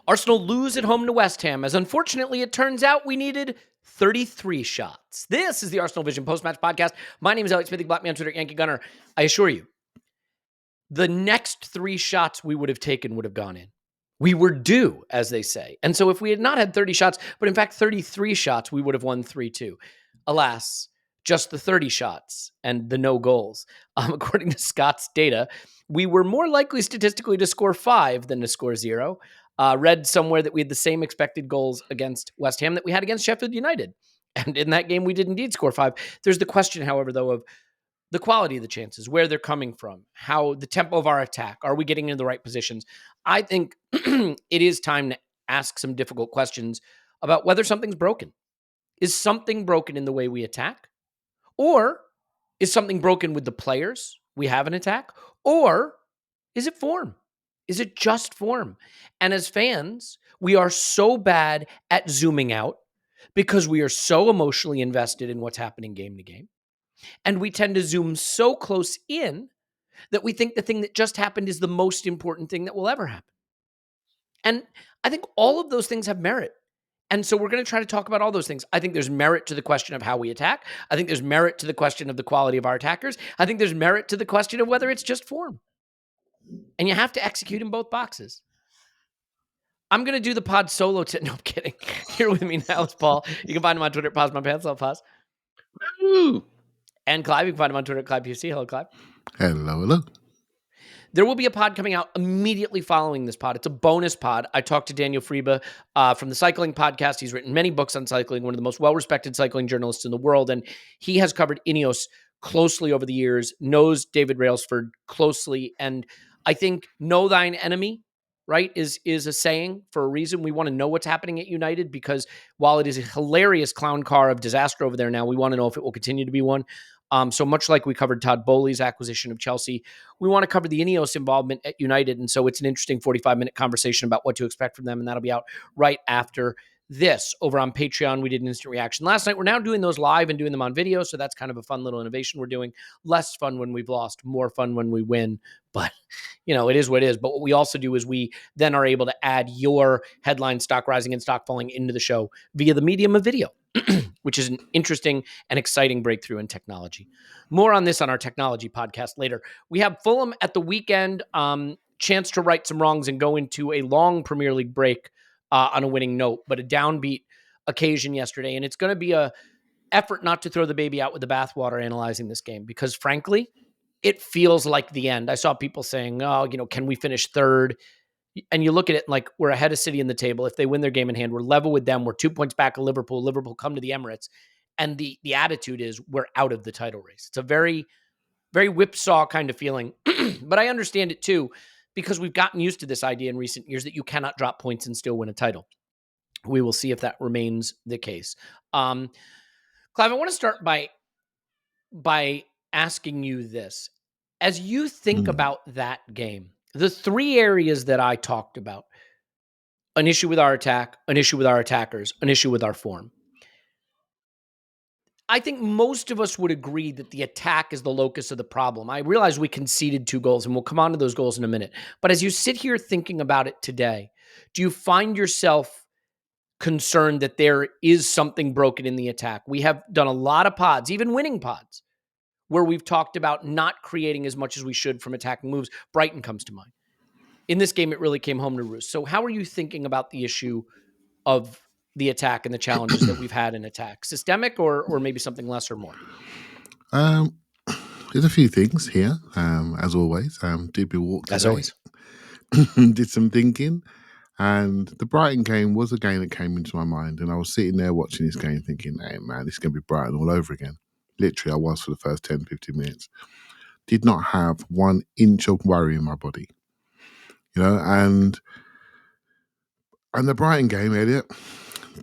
Arsenal lose at home to West Ham, as unfortunately it turns out we needed 33 shots. This is the ArsenalVision Post-Match Podcast. My name is Elliot Smith, Black Me on Twitter, Yankee Gunner. I assure you, the next 3 shots we would have taken would have gone in. We were due, as they say. And so if we had not had 30 shots, but in fact 33 shots, we would have won 3-2. Alas, just the 30 shots and the no goals. According to Scott's data, we were more likely statistically to score 5 than to score 0. Read somewhere that we had the same expected goals against West Ham that we had against Sheffield United. And in that game, we did indeed score 5. There's the question, however, though, of the quality of the chances, where they're coming from, how the tempo of our attack, are we getting into the right positions? I think it is time to ask some difficult questions about whether something's broken. Is something broken in the way we attack? Or is something broken with the players we have in attack? Or is it form? Is it just form? And as fans, we are so bad at zooming out because we are so emotionally invested in what's happening game to game. And we tend to zoom so close in that we think the thing that just happened is the most important thing that will ever happen. And I think all of those things have merit. And so we're going to try to talk about all those things. I think there's merit to the question of how we attack. I think there's merit to the question of the quality of our attackers. I think there's merit to the question of whether it's just form. And you have to execute in both boxes. I'm going to do the pod solo. No, I'm kidding. Here with me now is Paul. You can find him on Twitter at Pause My Pants. I'll pause. Woo! And Clive, you can find him on Twitter at ClivePC. Hello, Clive. Hello. There will be a pod coming out immediately following this pod. It's a bonus pod. I talked to Daniel Friebe from the Cycling Podcast. He's written many books on cycling, one of the most well-respected cycling journalists in the world, and he has covered Ineos closely over the years, knows David Railsford closely, and I think know thine enemy, right, is a saying for a reason. We want to know what's happening at United because while it is a hilarious clown car of disaster over there now, we want to know if it will continue to be one. So much like we covered Todd Bowley's acquisition of Chelsea, we want to cover the Ineos involvement at United. And so it's an interesting 45-minute conversation about what to expect from them. And that'll be out right after this. Over on Patreon, we did an instant reaction last night. We're now doing those live and doing them on video. So that's kind of a fun little innovation we're doing. Less fun when we've lost, more fun when we win. But, it is what it is. But what we also do is we then are able to add your headline, stock rising and stock falling, into the show via the medium of video. Which is an interesting and exciting breakthrough in technology. More on this on our technology podcast later. We have Fulham at the weekend, chance to right some wrongs and go into a long Premier League break on a winning note, but a downbeat occasion yesterday. And it's going to be a effort not to throw the baby out with the bathwater analyzing this game because, frankly, it feels like the end. I saw people saying, can we finish third? And you look at it like we're ahead of City in the table. If they win their game in hand, we're level with them. We're 2 points back of Liverpool. Liverpool come to the Emirates. And the attitude is we're out of the title race. It's a very, very whipsaw kind of feeling. But I understand it too, because we've gotten used to this idea in recent years that you cannot drop points and still win a title. We will see if that remains the case. Clive, I want to start by asking you this. As you think about that game, the 3 areas that I talked about, an issue with our attack, an issue with our attackers, an issue with our form. I think most of us would agree that the attack is the locus of the problem. I realize we conceded 2 goals, and we'll come on to those goals in a minute. But as you sit here thinking about it today, do you find yourself concerned that there is something broken in the attack? We have done a lot of pods, even winning pods, where we've talked about not creating as much as we should from attacking moves. Brighton comes to mind. In this game, it really came home to roost. So how are you thinking about the issue of the attack and the challenges that we've had in attack? Systemic or maybe something less or more? There's a few things here, as always. Did we walk today? As always. Did some thinking. And the Brighton game was a game that came into my mind. And I was sitting there watching this game thinking, hey, man, this is going to be Brighton all over again. Literally, I was for the first 10, 15 minutes. Did not have 1 inch of worry in my body. And the Brighton game, Elliot,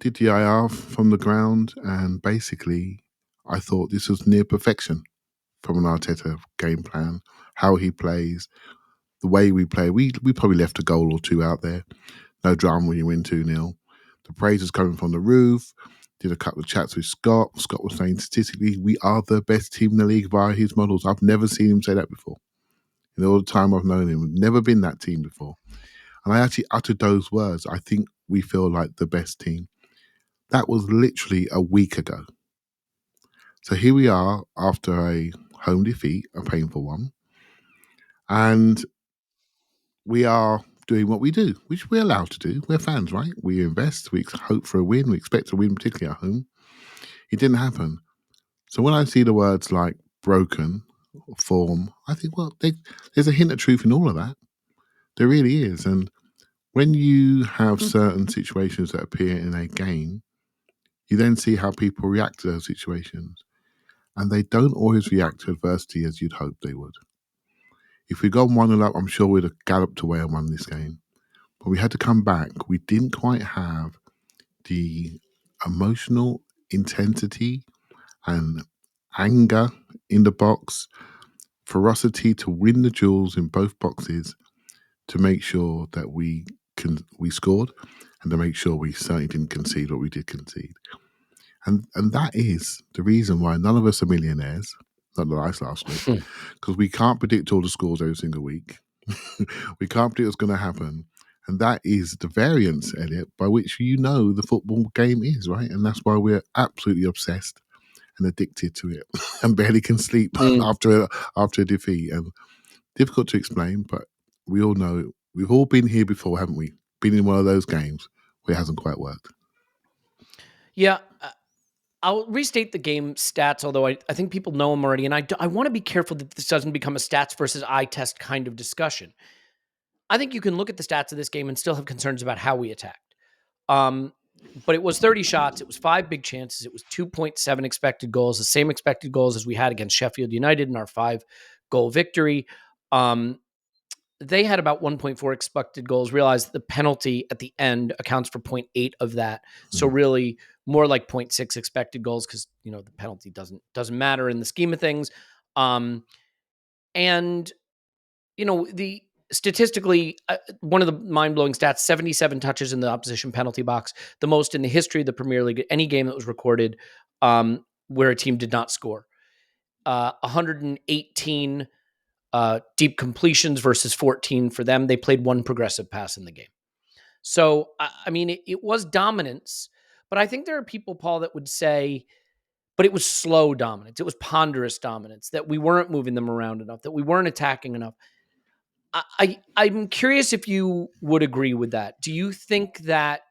did the IR from the ground. And basically, I thought this was near perfection from an Arteta game plan, how he plays, the way we play. We probably left a goal or 2 out there. No drama when you win 2-0. The praise was coming from the roof. Did a couple of chats with Scott. Scott was saying statistically, we are the best team in the league via his models. I've never seen him say that before. In all the time I've known him, we've never been that team before. And I actually uttered those words. I think we feel like the best team. That was literally a week ago. So here we are after a home defeat, a painful one. And we are doing what we do, which we're allowed to do. We're fans, right? We invest, we hope for a win, we expect a win, particularly at home. It didn't happen. So when I see the words like broken, form, I think, well, there's a hint of truth in all of that. There really is. And when you have certain situations that appear in a game, you then see how people react to those situations. And they don't always react to adversity as you'd hope they would. If we'd gone 1-0 up, I'm sure we'd have galloped away and won this game. But we had to come back. We didn't quite have the emotional intensity and anger in the box, ferocity to win the duels in both boxes, to make sure that we scored, and to make sure we certainly didn't concede what we did concede. And that is the reason why none of us are millionaires, not the nice last week, because we can't predict all the scores every single week. We can't predict what's going to happen. And that is the variance, Elliot, by which the football game is, right? And that's why we're absolutely obsessed and addicted to it and barely can sleep after a defeat. And difficult to explain, but we all know, we've all been here before, haven't we? Been in one of those games where it hasn't quite worked. Yeah. I'll restate the game stats, although I think people know them already. And I want to be careful that this doesn't become a stats versus eye test kind of discussion. I think you can look at the stats of this game and still have concerns about how we attacked. But it was 30 shots. It was 5 big chances. It was 2.7 expected goals, the same expected goals as we had against Sheffield United in our 5-goal victory. They had about 1.4 expected goals. Realize the penalty at the end accounts for 0.8 of that. So really more like 0.6 expected goals, because the penalty doesn't matter in the scheme of things. And the statistically, one of the mind-blowing stats, 77 touches in the opposition penalty box, the most in the history of the Premier League, any game that was recorded where a team did not score. 118 deep completions versus 14 for them. They played 1 progressive pass in the game. So, I mean, it was dominance, but I think there are people, Paul, that would say, but it was slow dominance. It was ponderous dominance, that we weren't moving them around enough, that we weren't attacking enough. I'm curious if you would agree with that. Do you think that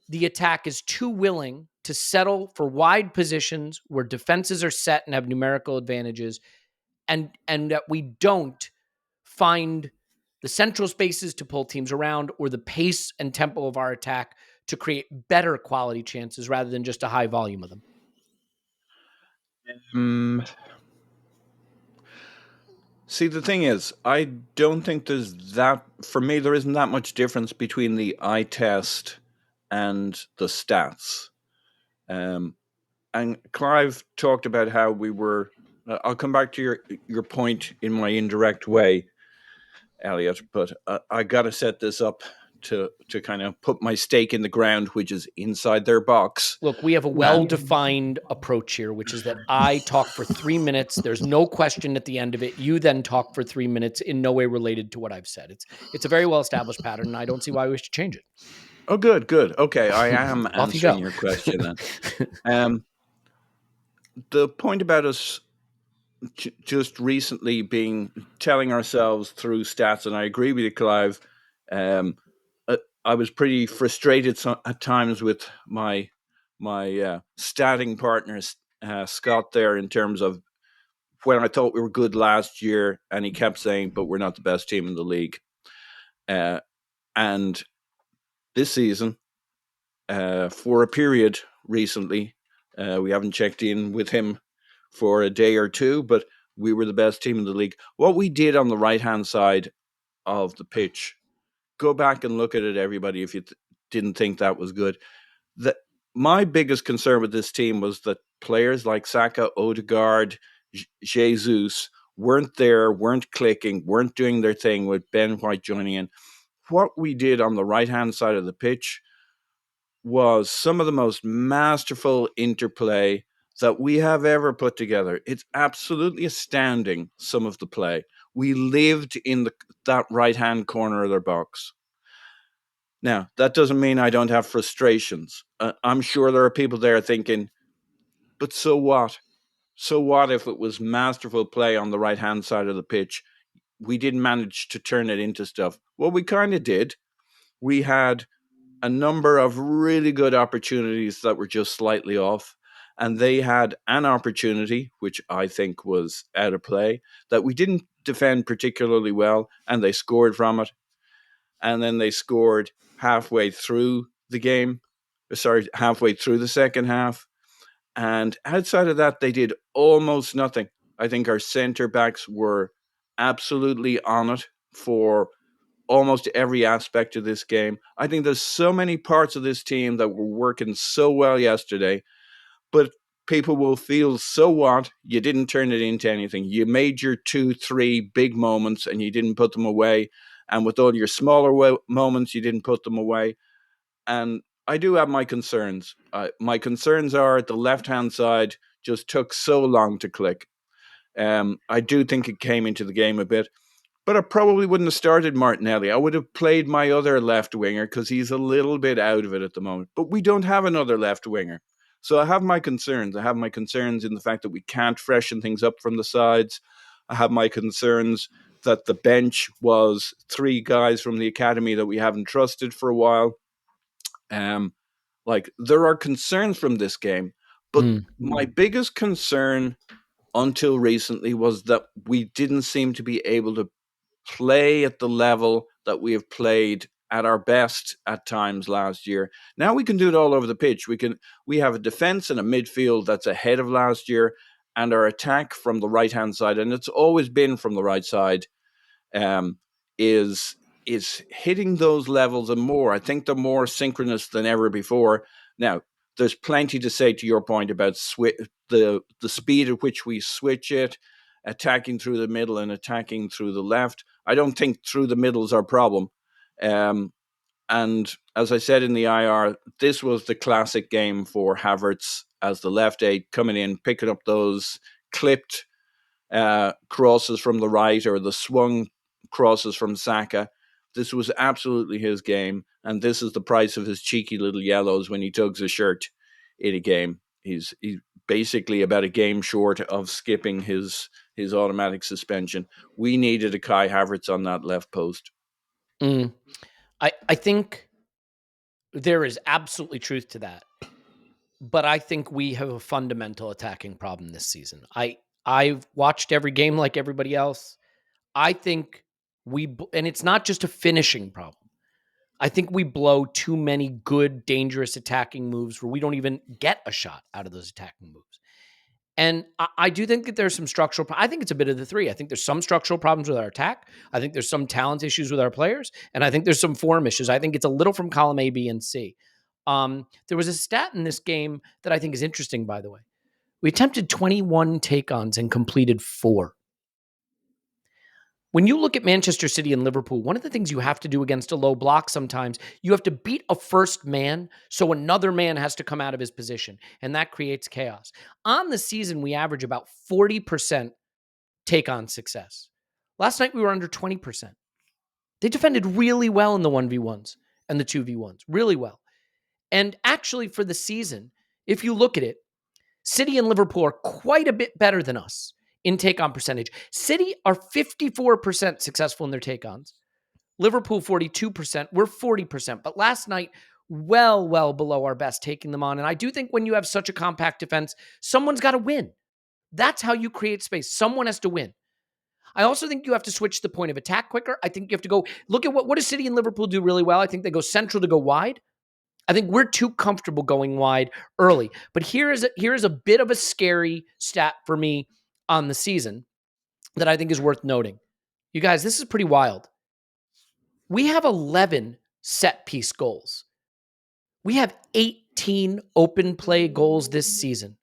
the attack is too willing to settle for wide positions where defenses are set and have numerical advantages, and that we don't find the central spaces to pull teams around, or the pace and tempo of our attack to create better quality chances rather than just a high volume of them? See, the thing is, I don't think for me, there isn't that much difference between the eye test and the stats. And Clive talked about how we were, I'll come back to your point in my indirect way, Elliot, but I got to set this up to kind of put my stake in the ground, which is inside their box. Look, we have a well-defined approach here, which is that I talk for 3 minutes. There's no question at the end of it. You then talk for 3 minutes, in no way related to what I've said. It's a very well-established pattern, and I don't see why we should change it. Oh, good. Okay, I am Off you answering go. your question then. The point about us just recently telling ourselves through stats, and I agree with you, Clive. I was pretty frustrated at times with my statting partner, Scott, there, in terms of when I thought we were good last year, and he kept saying, "But we're not the best team in the league." And this season, for a period recently, we haven't checked in with him for a day or two, but we were the best team in the league. What we did on the right-hand side of the pitch, go back and look at it, everybody, if you didn't think that was good. My biggest concern with this team was that players like Saka, Odegaard, Jesus weren't there, weren't clicking, weren't doing their thing, with Ben White joining in. What we did on the right-hand side of the pitch was some of the most masterful interplay that we have ever put together. It's absolutely astounding, some of the play. We lived in that right-hand corner of their box. Now, that doesn't mean I don't have frustrations. I'm sure there are people there thinking, but so what? So what if it was masterful play on the right-hand side of the pitch? We didn't manage to turn it into stuff. Well, we kind of did. We had a number of really good opportunities that were just slightly off. And they had an opportunity, which I think was out of play, that we didn't defend particularly well, and they scored from it. And then they scored halfway through the game. Sorry, halfway through the second half. And outside of that, they did almost nothing. I think our centre backs were absolutely on it for almost every aspect of this game. I think there's so many parts of this team that were working so well yesterday, but people will feel, so what? You didn't turn it into anything. You made your 2-3 big moments and you didn't put them away. And with all your smaller moments, you didn't put them away. And I do have my concerns. My concerns are the left-hand side just took so long to click. I do think it came into the game a bit. But I probably wouldn't have started Martinelli. I would have played my other left winger because he's a little bit out of it at the moment. But we don't have another left winger. So I have my concerns. I have my concerns in the fact that we can't freshen things up from the sides. I have my concerns that the bench was 3 guys from the academy that we haven't trusted for a while. There are concerns from this game. But my biggest concern until recently was that we didn't seem to be able to play at the level that we have played at our best at times last year. Now we can do it all over the pitch. We have a defense and a midfield that's ahead of last year, and our attack from the right hand side, and it's always been from the right side, is hitting those levels and more. I think they're more synchronous than ever before. Now, there's plenty to say to your point about the speed at which we switch it, attacking through the middle and attacking through the left. I don't think through the middle is our problem. And as I said in the IR, this was the classic game for Havertz as the left eight, coming in, picking up those clipped crosses from the right or the swung crosses from Saka. This was absolutely his game, and this is the price of his cheeky little yellows when he tugs a shirt in a game. He's basically about a game short of skipping his automatic suspension. We needed a Kai Havertz on that left post. I think there is absolutely truth to that. But I think we have a fundamental attacking problem this season. I've watched every game like everybody else. I think and it's not just a finishing problem. I think we blow too many good, dangerous attacking moves where we don't even get a shot out of those attacking moves. And I do think that there's some structural. I think it's a bit of the three. I think there's some structural problems with our attack. I think there's some talent issues with our players, and I think there's some form issues. I think it's a little from column A, B, and C. There was a stat in this game that I think is interesting, by the way. We attempted 21 take-ons and completed 4. When you look at Manchester City and Liverpool, one of the things you have to do against a low block sometimes, you have to beat a first man so another man has to come out of his position, and that creates chaos. On the season, we average about 40% take-on success. Last night, we were under 20%. They defended really well in the 1v1s and the 2v1s, really well. And actually, for the season, if you look at it, City and Liverpool are quite a bit better than us in take-on percentage. City are 54% successful in their take-ons. Liverpool 42%. We're 40%. But last night, well below our best taking them on. And I do think when you have such a compact defense, someone's got to win. That's how you create space. Someone has to win. I also think you have to switch the point of attack quicker. I think you have to go look at what does City and Liverpool do really well. I think they go central to go wide. I think we're too comfortable going wide early. But here is a bit of a scary stat for me on the season that I think is worth noting. You guys, this is pretty wild. We have 11 set piece goals. We have 18 open play goals this season.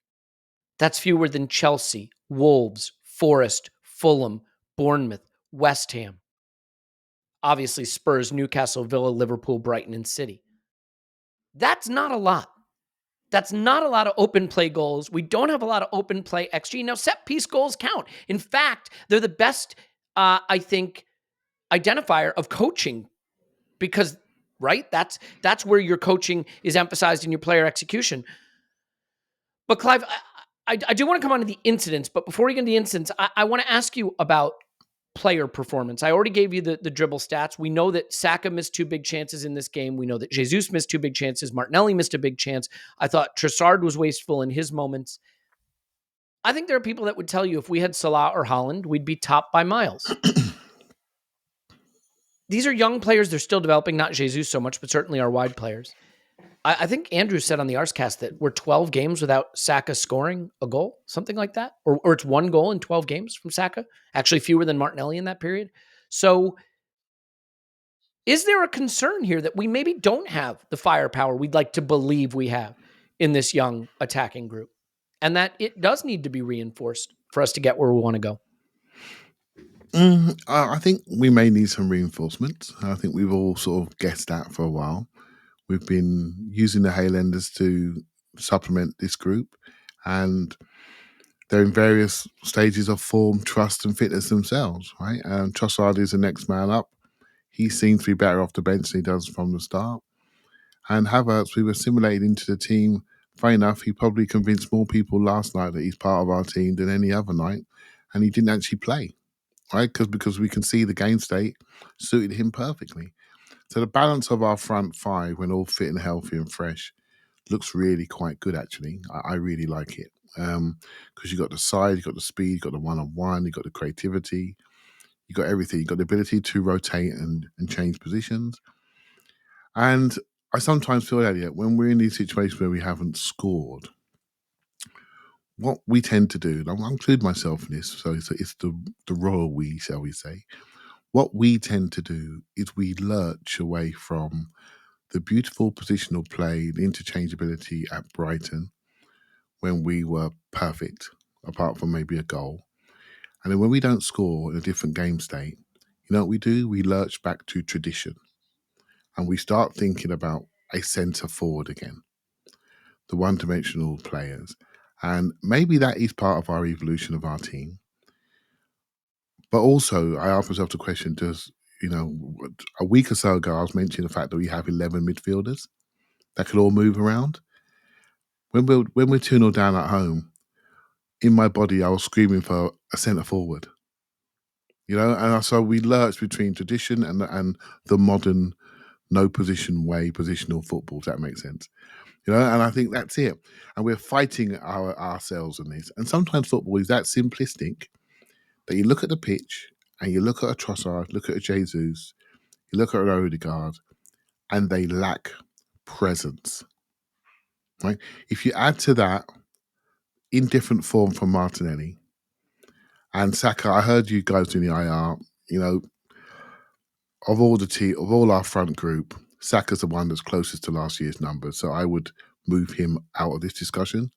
That's fewer than Chelsea, Wolves, Forest, Fulham, Bournemouth, West Ham. Obviously, Spurs, Newcastle, Villa, Liverpool, Brighton, and City. That's not a lot. That's not a lot of open play goals. We don't have a lot of open play XG. Now, set piece goals count. In fact, they're the best, I think, identifier of coaching because right? That's where your coaching is emphasized in your player execution. But Clive, I do want to come on to the incidents, but before we get into the incidents, I want to ask you about player performance. I already gave you the dribble stats. We know that Saka missed 2 big chances in this game. We know that Jesus missed 2 big chances. Martinelli missed a big chance. I thought Trossard was wasteful in his moments. I think there are people that would tell you if we had Salah or Haaland, we'd be top by miles. These are young players. They're still developing, not Jesus so much, but certainly our wide players. I think Andrew said on the Arscast that we're 12 games without Saka scoring a goal, something like that. Or it's 1 goal in 12 games from Saka. Actually, fewer than Martinelli in that period. So is there a concern here that we maybe don't have the firepower we'd like to believe we have in this young attacking group? And that it does need to be reinforced for us to get where we want to go? I think we may need some reinforcement. I think we've all sort of guessed that for a while. We've been using the Highlanders to supplement this group, and they're in various stages of form, trust, and fitness themselves, right? Trossard is the next man up. He seems to be better off the bench than he does from the start. And Havertz, we were assimilated into the team. Funny enough, he probably convinced more people last night that he's part of our team than any other night, and he didn't actually play, right? Because we can see the game state suited him perfectly. So the balance of our front 5, when all fit and healthy and fresh, looks really quite good, actually. I really like it. Because you got the size, you got the speed, you got the one-on-one, you got the creativity, you got everything. You got the ability to rotate and change positions. And I sometimes feel, Elliot, when we're in these situations where we haven't scored, what we tend to do, and I'll include myself in this, so it's the royal we, shall we say. What we tend to do is we lurch away from the beautiful positional play, the interchangeability at Brighton when we were perfect, apart from maybe a goal. And then when we don't score in a different game state, you know what we do? We lurch back to tradition. And we start thinking about a centre forward again, the one-dimensional players. And maybe that is part of our evolution of our team. But also, I ask myself the question, a week or so ago, I was mentioning the fact that we have 11 midfielders that can all move around. When we're 2-0 down at home, in my body, I was screaming for a centre forward. And so we lurch between tradition and the modern no position way, positional football, if that makes sense. And I think that's it. And we're fighting ourselves in this. And sometimes football is that simplistic that you look at the pitch and you look at a Trossard, look at a Jesus, you look at an Odegaard, and they lack presence. Right? If you add to that in different form from Martinelli and Saka, I heard you guys doing the IR, of all our front group, Saka's the one that's closest to last year's numbers. So I would move him out of this discussion.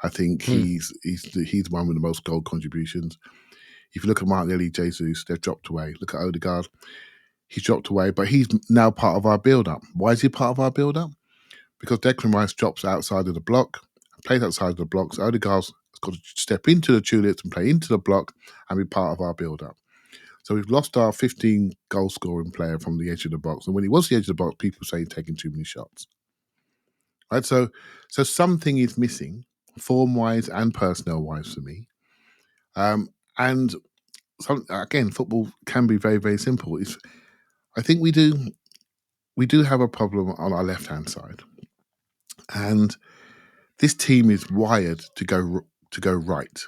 I think he's the one with the most goal contributions. If you look at Martinelli, Jesus, they've dropped away. Look at Odegaard. He's dropped away, but he's now part of our build-up. Why is he part of our build-up? Because Declan Rice drops outside of the block, plays outside of the blocks. Odegaard's got to step into the tulips and play into the block and be part of our build-up. So we've lost our 15 goal scoring player from the edge of the box. And when he was the edge of the box, people say he's taking too many shots. Right? So something is missing, form-wise and personnel-wise for me. And again, football can be very, very simple. I think we do have a problem on our left-hand side. And this team is wired to go right.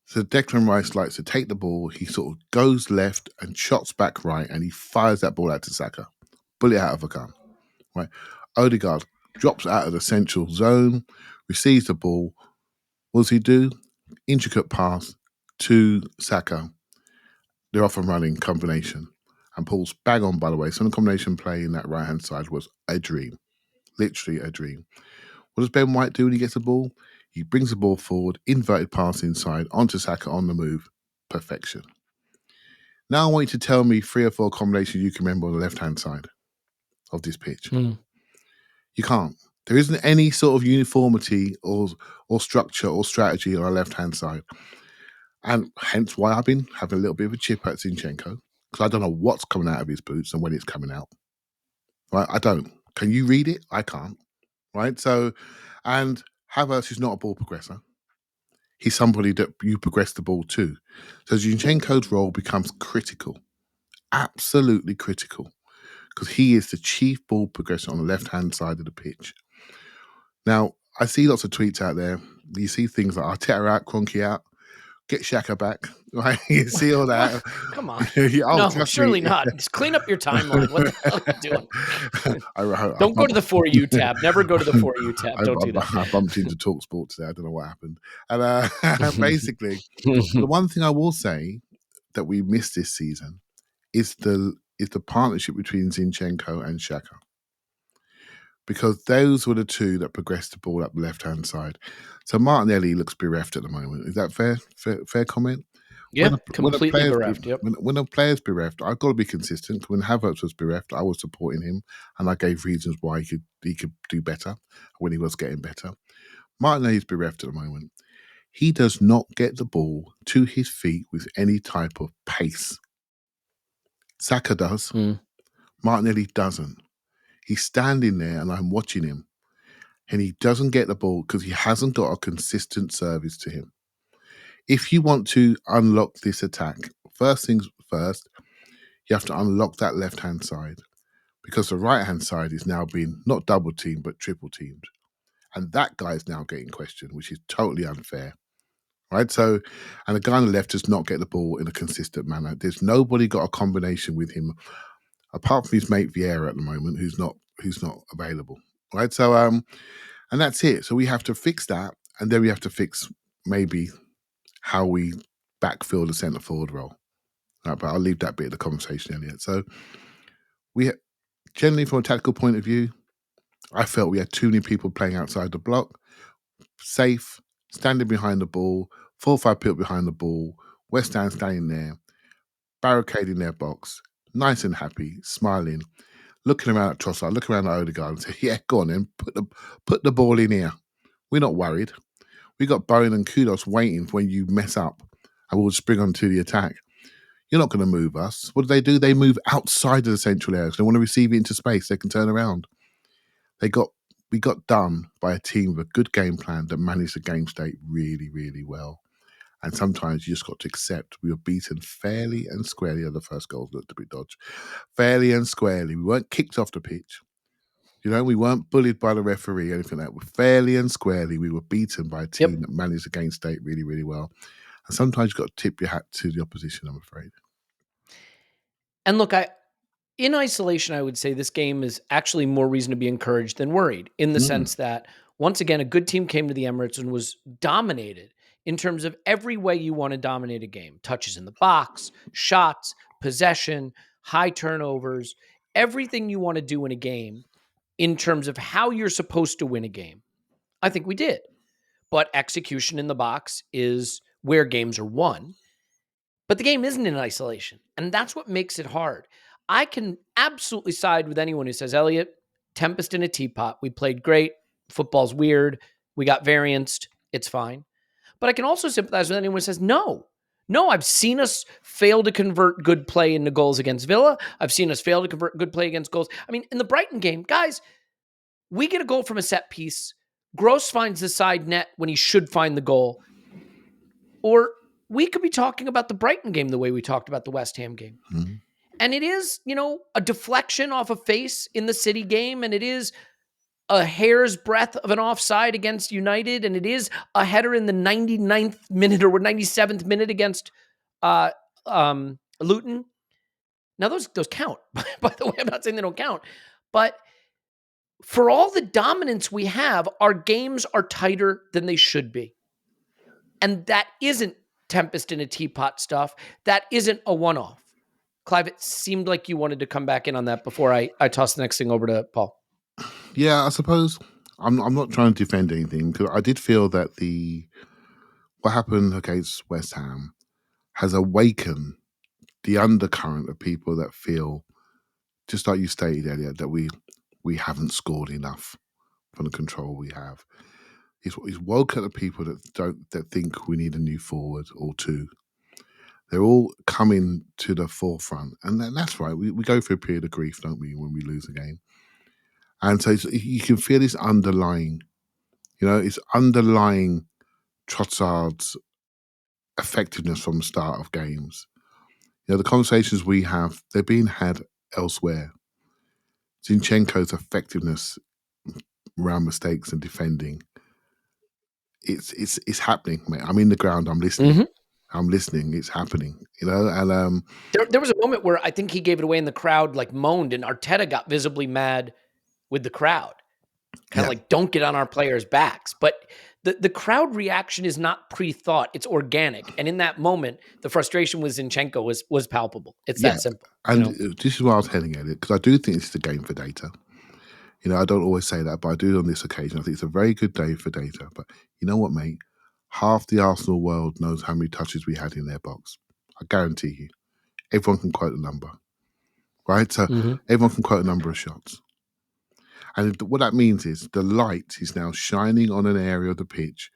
So Declan Rice likes to take the ball, he sort of goes left and shots back right, and he fires that ball out to Saka. Bullet out of a gun. Right? Odegaard drops out of the central zone, receives the ball. What does he do? Intricate pass to Saka. They're off and running combination. And Paul's bang on, by the way. So the combination play in that right-hand side was a dream. Literally a dream. What does Ben White do when he gets the ball? He brings the ball forward, inverted pass inside, onto Saka on the move. Perfection. Now I want you to tell me 3 or 4 combinations you can remember on the left-hand side of this pitch. You can't. There isn't any sort of uniformity or structure or strategy on our left-hand side. And hence why I've been having a little bit of a chip at Zinchenko, because I don't know what's coming out of his boots and when it's coming out. right? I don't. Can you read it? I can't, right? So, and Havertz is not a ball progressor. He's somebody that you progress the ball to. So Zinchenko's role becomes critical, absolutely critical, because he is the chief ball progressor on the left-hand side of the pitch. Now, I see lots of tweets out there. You see things like Arteta out, Kroenke out, get Xhaka back, right? You see all that. Come on. Oh, No, trust surely me. not. Just clean up your timeline. What the hell are you doing? I Don't go to the For You tab. Never go to the For You tab. Don't do that. I bumped into TalkSport today. I don't know what happened. And basically, the one thing I will say that we missed this season is the partnership between Zinchenko and Xhaka. Because those were the two that progressed the ball up the left-hand side. So Martinelli looks bereft at the moment. Is that fair? Fair comment? Yeah, completely bereft. Yep. When a player's bereft, I've got to be consistent. When Havertz was bereft, I was supporting him, and I gave reasons why he could do better when he was getting better. Martinelli's bereft at the moment. He does not get the ball to his feet with any type of pace. Saka does. Martinelli doesn't. He's standing there, and I'm watching him, and he doesn't get the ball because he hasn't got a consistent service to him. If you want to unlock this attack, first things first, you have to unlock that left-hand side, because the right-hand side is now being not double-teamed but triple-teamed. And that guy is now getting questioned, which is totally unfair. Right? So, and the guy on the left does not get the ball in a consistent manner. There's nobody got a combination with him, apart from his mate Vieira at the moment, who's not available. Right? So, and that's it. So we have to fix that, and then we have to fix maybe how we backfill the centre forward role. Right, but I'll leave that bit of the conversation, Elliot. So we generally, from a tactical point of view, I felt we had too many people playing outside the block, safe, standing behind the ball, 4 or 5 people behind the ball, West Ham standing there, barricading their box, nice and happy, smiling, looking around at Trossard, looking around at Odegaard and say, yeah, go on then, put the ball in here. We're not worried. We got Bowen and Kudos waiting for when you mess up and we'll spring onto the attack. You're not going to move us. What do? They move outside of the central area. They want to receive it into space. They can turn around. We got done by a team with a good game plan that managed the game state really, really well. And sometimes you just got to accept we were beaten fairly and squarely. The first goal looked a bit dodgy. Fairly and squarely. We weren't kicked off the pitch. You know, we weren't bullied by the referee or anything like that. Fairly and squarely, we were beaten by a team that managed the game state really, really well. And sometimes you've got to tip your hat to the opposition, I'm afraid. And look, in isolation, I would say this game is actually more reason to be encouraged than worried, in the sense that, once again, a good team came to the Emirates and was dominated in terms of every way you want to dominate a game. Touches in the box, shots, possession, high turnovers, everything you want to do in a game in terms of how you're supposed to win a game. I think we did. But execution in the box is where games are won. But the game isn't in isolation. And that's what makes it hard. I can absolutely side with anyone who says, Elliot, tempest in a teapot. We played great. Football's weird. We got varianced. It's fine. But I can also sympathize with anyone who says, no, I've seen us fail to convert good play into goals against Villa. I've seen us fail to convert good play against goals. I mean, in the Brighton game, guys, we get a goal from a set piece. Gross finds the side net when he should find the goal. Or we could be talking about the Brighton game the way we talked about the West Ham game. Mm-hmm. And it is, a deflection off a face in the City game, and it is a hair's breadth of an offside against United, and it is a header in the 99th minute or 97th minute against Luton. Now, those count. By the way, I'm not saying they don't count. But for all the dominance we have, our games are tighter than they should be. And that isn't tempest in a teapot stuff. That isn't a one-off. Clive, it seemed like you wanted to come back in on that before I toss the next thing over to Paul. Yeah, I suppose I'm not trying to defend anything, because I did feel that what happened against West Ham has awakened the undercurrent of people that feel, just like you stated, Elliot, that we haven't scored enough from the control we have. He's woken the people that think we need a new forward or two. They're all coming to the forefront, and that's right. We go through a period of grief, don't we, when we lose a game? And so you can feel this underlying, it's underlying Trossard's effectiveness from the start of games. The conversations we have, they're being had elsewhere. Zinchenko's effectiveness around mistakes and defending, it's happening, mate. I'm in the ground. I'm listening. Mm-hmm. I'm listening. It's happening, And there was a moment where I think he gave it away, and the crowd like moaned, and Arteta got visibly mad with the crowd, kind of like, don't get on our players' backs. But the crowd reaction is not pre-thought; it's organic. And in that moment, the frustration with Zinchenko was palpable. It's that simple. And this is why I was heading at it, because I do think it's a game for data. I don't always say that, but I do on this occasion. I think it's a very good day for data. But you know what, mate? Half the Arsenal world knows how many touches we had in their box. I guarantee you. Everyone can quote a number, right? So everyone can quote a number of shots. And what that means is the light is now shining on an area of the pitch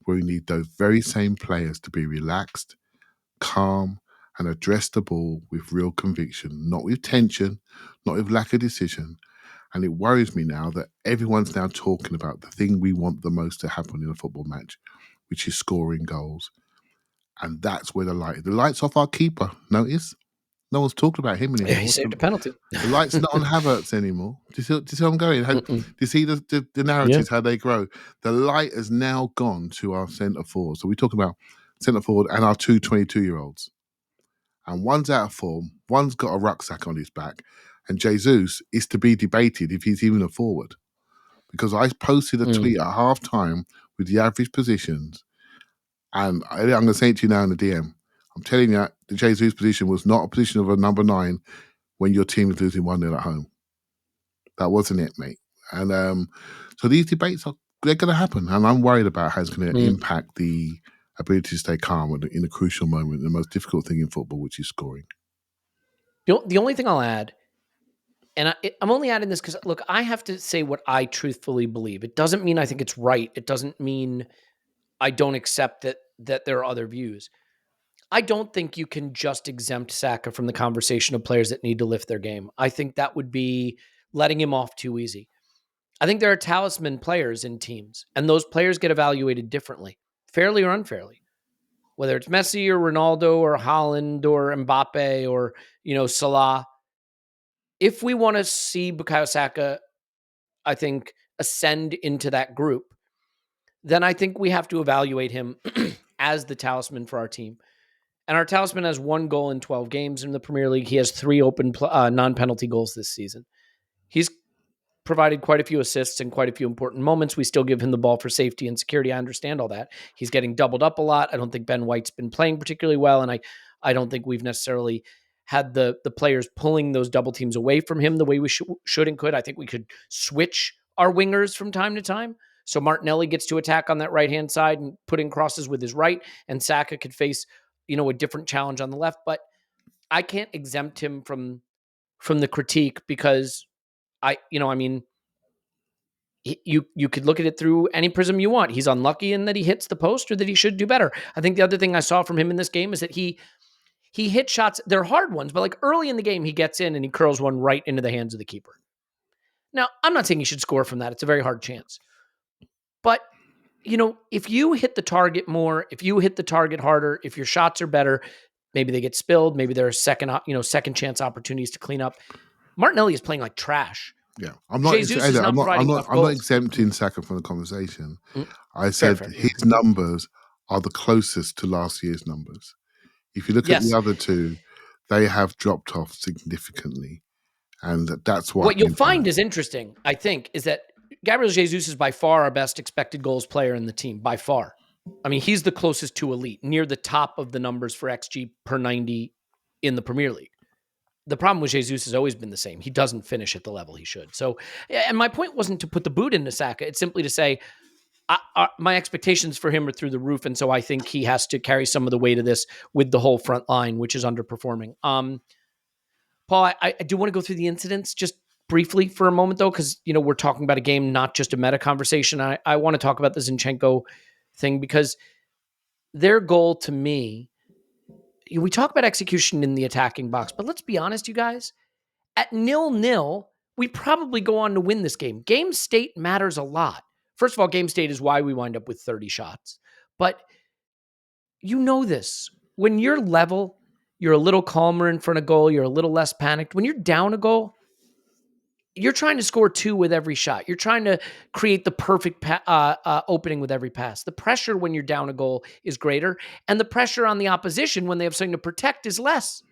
where we need those very same players to be relaxed, calm, and address the ball with real conviction, not with tension, not with lack of decision. And it worries me now that everyone's now talking about the thing we want the most to happen in a football match, which is scoring goals. And that's where the light's off our keeper. Notice? No one's talking about him anymore. Yeah, he saved a penalty. The light's not on Havertz anymore. Do you see where I'm going? Do you see the narratives, how they grow? The light has now gone to our centre forward. So we talk about centre forward and our two 22-year-olds. And one's out of form, one's got a rucksack on his back, and Jesus is to be debated if he's even a forward. Because I posted a tweet at half-time with the average positions, and I'm going to say it to you now in the DM. I'm telling you, the Jesus position was not a position of a number 9 when your team is losing 1-0 at home. That wasn't it, mate. And so these debates, they're going to happen, and I'm worried about how it's going to impact the ability to stay calm in a crucial moment, the most difficult thing in football, which is scoring. The only thing I'll add, and I'm only adding this because, look, I have to say what I truthfully believe. It doesn't mean I think it's right. It doesn't mean I don't accept that there are other views. I don't think you can just exempt Saka from the conversation of players that need to lift their game. I think that would be letting him off too easy. I think there are talisman players in teams, and those players get evaluated differently, fairly or unfairly. Whether it's Messi or Ronaldo or Haaland or Mbappe or, Salah. If we want to see Bukayo Saka, I think, ascend into that group, then I think we have to evaluate him as the talisman for our team. And our talisman has 1 goal in 12 games in the Premier League. He has 3 open non-penalty goals this season. He's provided quite a few assists and quite a few important moments. We still give him the ball for safety and security. I understand all that. He's getting doubled up a lot. I don't think Ben White's been playing particularly well, and I don't think we've necessarily had the players pulling those double teams away from him the way we should and could. I think we could switch our wingers from time to time. So Martinelli gets to attack on that right-hand side and put in crosses with his right, and Saka could face, a different challenge on the left. But I can't exempt him from the critique because you could look at it through any prism you want. He's unlucky in that he hits the post or that he should do better. I think the other thing I saw from him in this game is that he hit shots. They're hard ones, but like early in the game, he gets in and he curls one right into the hands of the keeper. Now, I'm not saying he should score from that. It's a very hard chance. But, if you hit the target more, if you hit the target harder, if your shots are better, maybe they get spilled. Maybe there are second chance opportunities to clean up. Martinelli is playing like trash. Yeah, I'm not exempting Saka from the conversation. I said his numbers are the closest to last year's numbers. If you look at the other two, they have dropped off significantly, and that's what you'll find is interesting. I think is that Gabriel Jesus is by far our best expected goals player in the team, by far. I mean, he's the closest to elite, near the top of the numbers for XG per 90 in the Premier League. The problem with Jesus has always been the same. He doesn't finish at the level he should. So, and my point wasn't to put the boot into Saka. It's simply to say my expectations for him are through the roof, and so I think he has to carry some of the weight of this with the whole front line, which is underperforming. Paul, I do want to go through the incidents just briefly for a moment, though, because we're talking about a game, not just a meta conversation. I want to talk about the Zinchenko thing because their goal to me. We talk about execution in the attacking box, but let's be honest, you guys. At 0-0, we probably go on to win this game. Game state matters a lot. First of all, game state is why we wind up with 30 shots. But you know this. When you're level, you're a little calmer in front of goal. You're a little less panicked. When you're down a goal, you're trying to score 2 with every shot. You're trying to create the perfect opening with every pass. The pressure when you're down a goal is greater, and the pressure on the opposition when they have something to protect is less.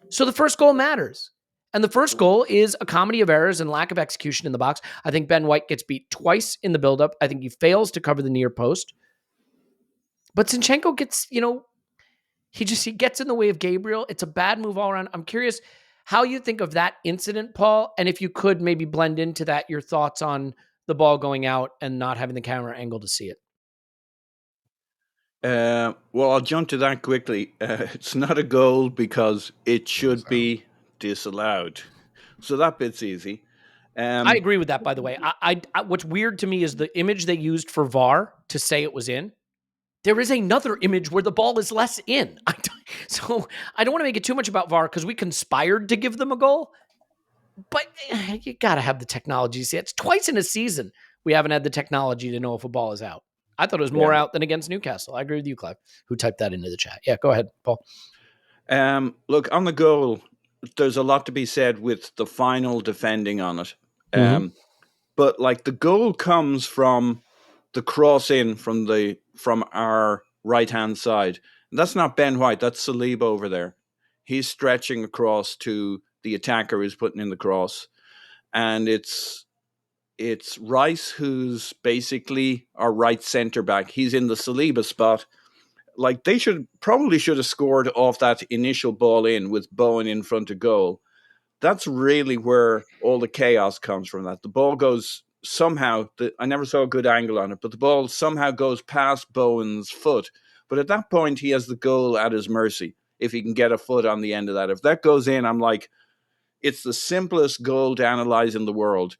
So the first goal matters. And the first goal is a comedy of errors and lack of execution in the box. I think Ben White gets beat twice in the buildup. I think he fails to cover the near post. But Zinchenko gets, he gets in the way of Gabriel. It's a bad move all around. I'm curious how you think of that incident, Paul, and if you could maybe blend into that your thoughts on the ball going out and not having the camera angle to see it. Well, I'll jump to that quickly. It's not a goal because it should be disallowed. So that bit's easy. I agree with that, by the way. I what's weird to me is the image they used for VAR to say it was in. There is another image where the ball is less in. So I don't want to make it too much about VAR because we conspired to give them a goal. But you got to have the technology to see it. It's twice in a season we haven't had the technology to know if a ball is out. I thought it was more out than against Newcastle. I agree with you, Clive, who typed that into the chat. Yeah, go ahead, Paul. Look, on the goal, there's a lot to be said with the final defending on it. But like the goal comes from the cross in from our right-hand side. And that's not Ben White, that's Saliba over there. He's stretching across to the attacker who's putting in the cross. And it's Rice who's basically our right centre back. He's in the Saliba spot. Like they should have scored off that initial ball in with Bowen in front of goal. That's really where all the chaos comes from. That the ball goes somehow. I never saw a good angle on it, but the ball somehow goes past Bowen's foot. But at that point, he has the goal at his mercy if he can get a foot on the end of that. If that goes in, I'm like, it's the simplest goal to analyze in the world.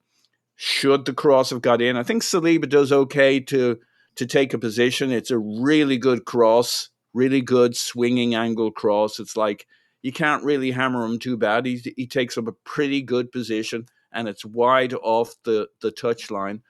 Should the cross have got in? I think Saliba does okay to take a position. It's a really good cross, really good swinging angle cross. It's like you can't really hammer him too bad. He takes up a pretty good position, and it's wide off the touchline.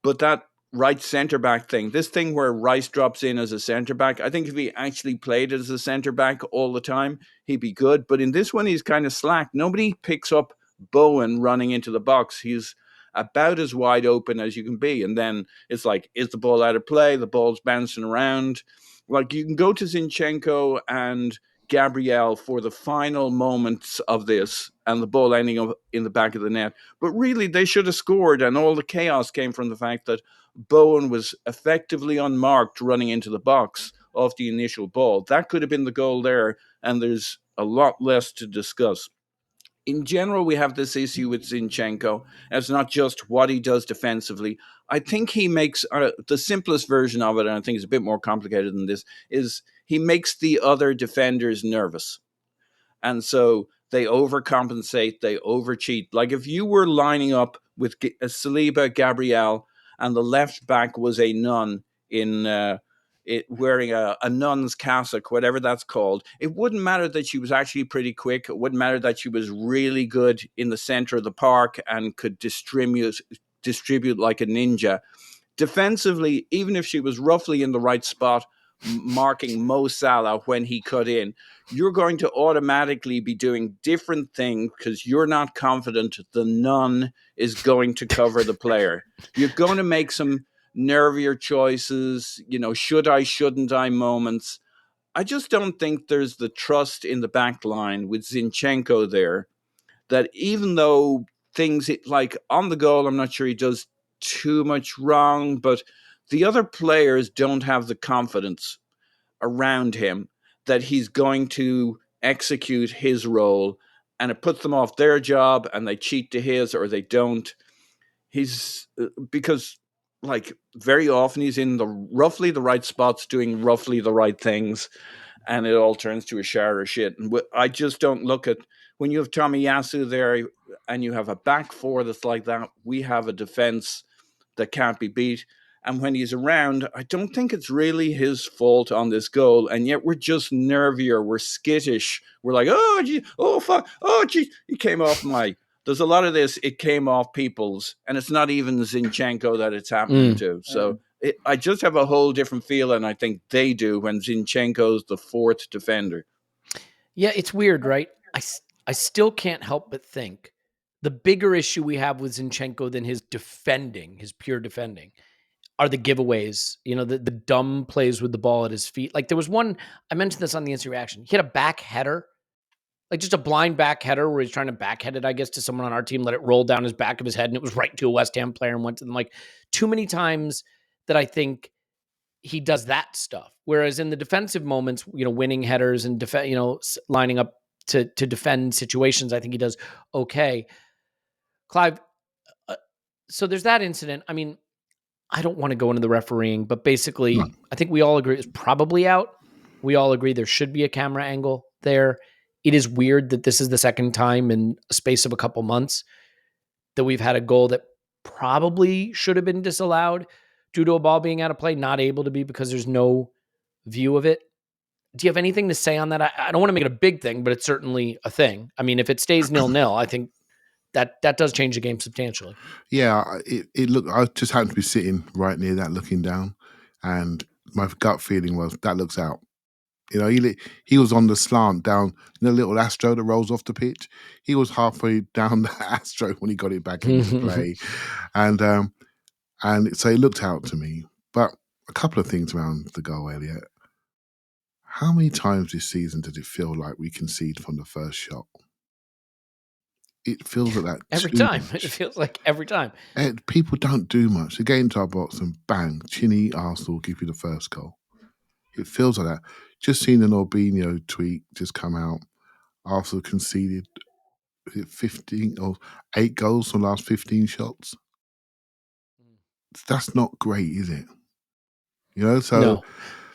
But that right centre back thing, this thing where Rice drops in as a centre back, I think if he actually played as a centre back all the time, he'd be good. But in this one, he's kind of slack. Nobody picks up Bowen running into the box. He's about as wide open as you can be. And then it's like, is the ball out of play? The ball's bouncing around. Like you can go to Zinchenko and Gabriel for the final moments of this and the ball ending up in the back of the net. But really, they should have scored. And all the chaos came from the fact that Bowen was effectively unmarked running into the box off the initial ball. That could have been the goal there. And there's a lot less to discuss. In general, we have this issue with Zinchenko. It's not just what he does defensively. I think he makes the simplest version of it, and I think it's a bit more complicated than this, is he makes the other defenders nervous. And so they overcompensate, they overcheat. Like if you were lining up with Saliba, Gabriel, and the left back was a nun in wearing a nun's cassock, whatever that's called, it wouldn't matter that she was actually pretty quick. It wouldn't matter that she was really good in the center of the park and could distribute like a ninja. Defensively, even if she was roughly in the right spot, marking Mo Salah when he cut in, you're going to automatically be doing different things because you're not confident the nun is going to cover the player. You're going to make some nervier choices, should I, shouldn't I moments. I just don't think there's the trust in the back line with Zinchenko there that even though things like on the goal, I'm not sure he does too much wrong, but the other players don't have the confidence around him that he's going to execute his role, and it puts them off their job and they cheat to his or they don't. Because like very often he's in the roughly the right spots doing roughly the right things, and it all turns to a shower of shit. And I just don't look at when you have Tomiyasu there and you have a back four that's like that. We have a defense that can't be beat. And when he's around, I don't think it's really his fault on this goal. And yet we're just nervier. We're skittish. We're like, oh, gee, oh, fuck. Oh, gee, he came off there's a lot of this. It came off people's, and it's not even Zinchenko that it's happening to. So I just have a whole different feeling. I think they do when Zinchenko's the fourth defender. Yeah, it's weird, right? I still can't help but think the bigger issue we have with Zinchenko than his pure defending, are the giveaways, the dumb plays with the ball at his feet. Like there was one, I mentioned this on the instant reaction. He had a back header, like just a blind back header where he's trying to backhead it, I guess, to someone on our team, let it roll down his back of his head, and it was right to a West Ham player and went to them. Like too many times that I think he does that stuff. Whereas in the defensive moments, winning headers and lining up to defend situations, I think he does okay. Clive, so there's that incident. I mean, I don't want to go into the refereeing, but basically, I think we all agree it's probably out. We all agree there should be a camera angle there. It is weird that this is the second time in a space of a couple months that we've had a goal that probably should have been disallowed due to a ball being out of play, not able to be because there's no view of it. Do you have anything to say on that? I don't want to make it a big thing, but it's certainly a thing. I mean, if it stays 0-0, I think that does change the game substantially. Yeah, it looked. I just happened to be sitting right near that, looking down, and my gut feeling was that looks out. He was on the slant down, the little Astro that rolls off the pitch. He was halfway down the Astro when he got it back into play, and so it looked out to me. But a couple of things around the goal, Elliot. How many times this season did it feel like we concede from the first shot? It feels like that every time. Much. It feels like every time. And people don't do much. They get into our box and bang, chinny Arsenal give you the first goal. It feels like that. Just seen an Albino tweet just come out. Arsenal conceded 15 or 8 goals from the last 15 shots. That's not great, is it? So no.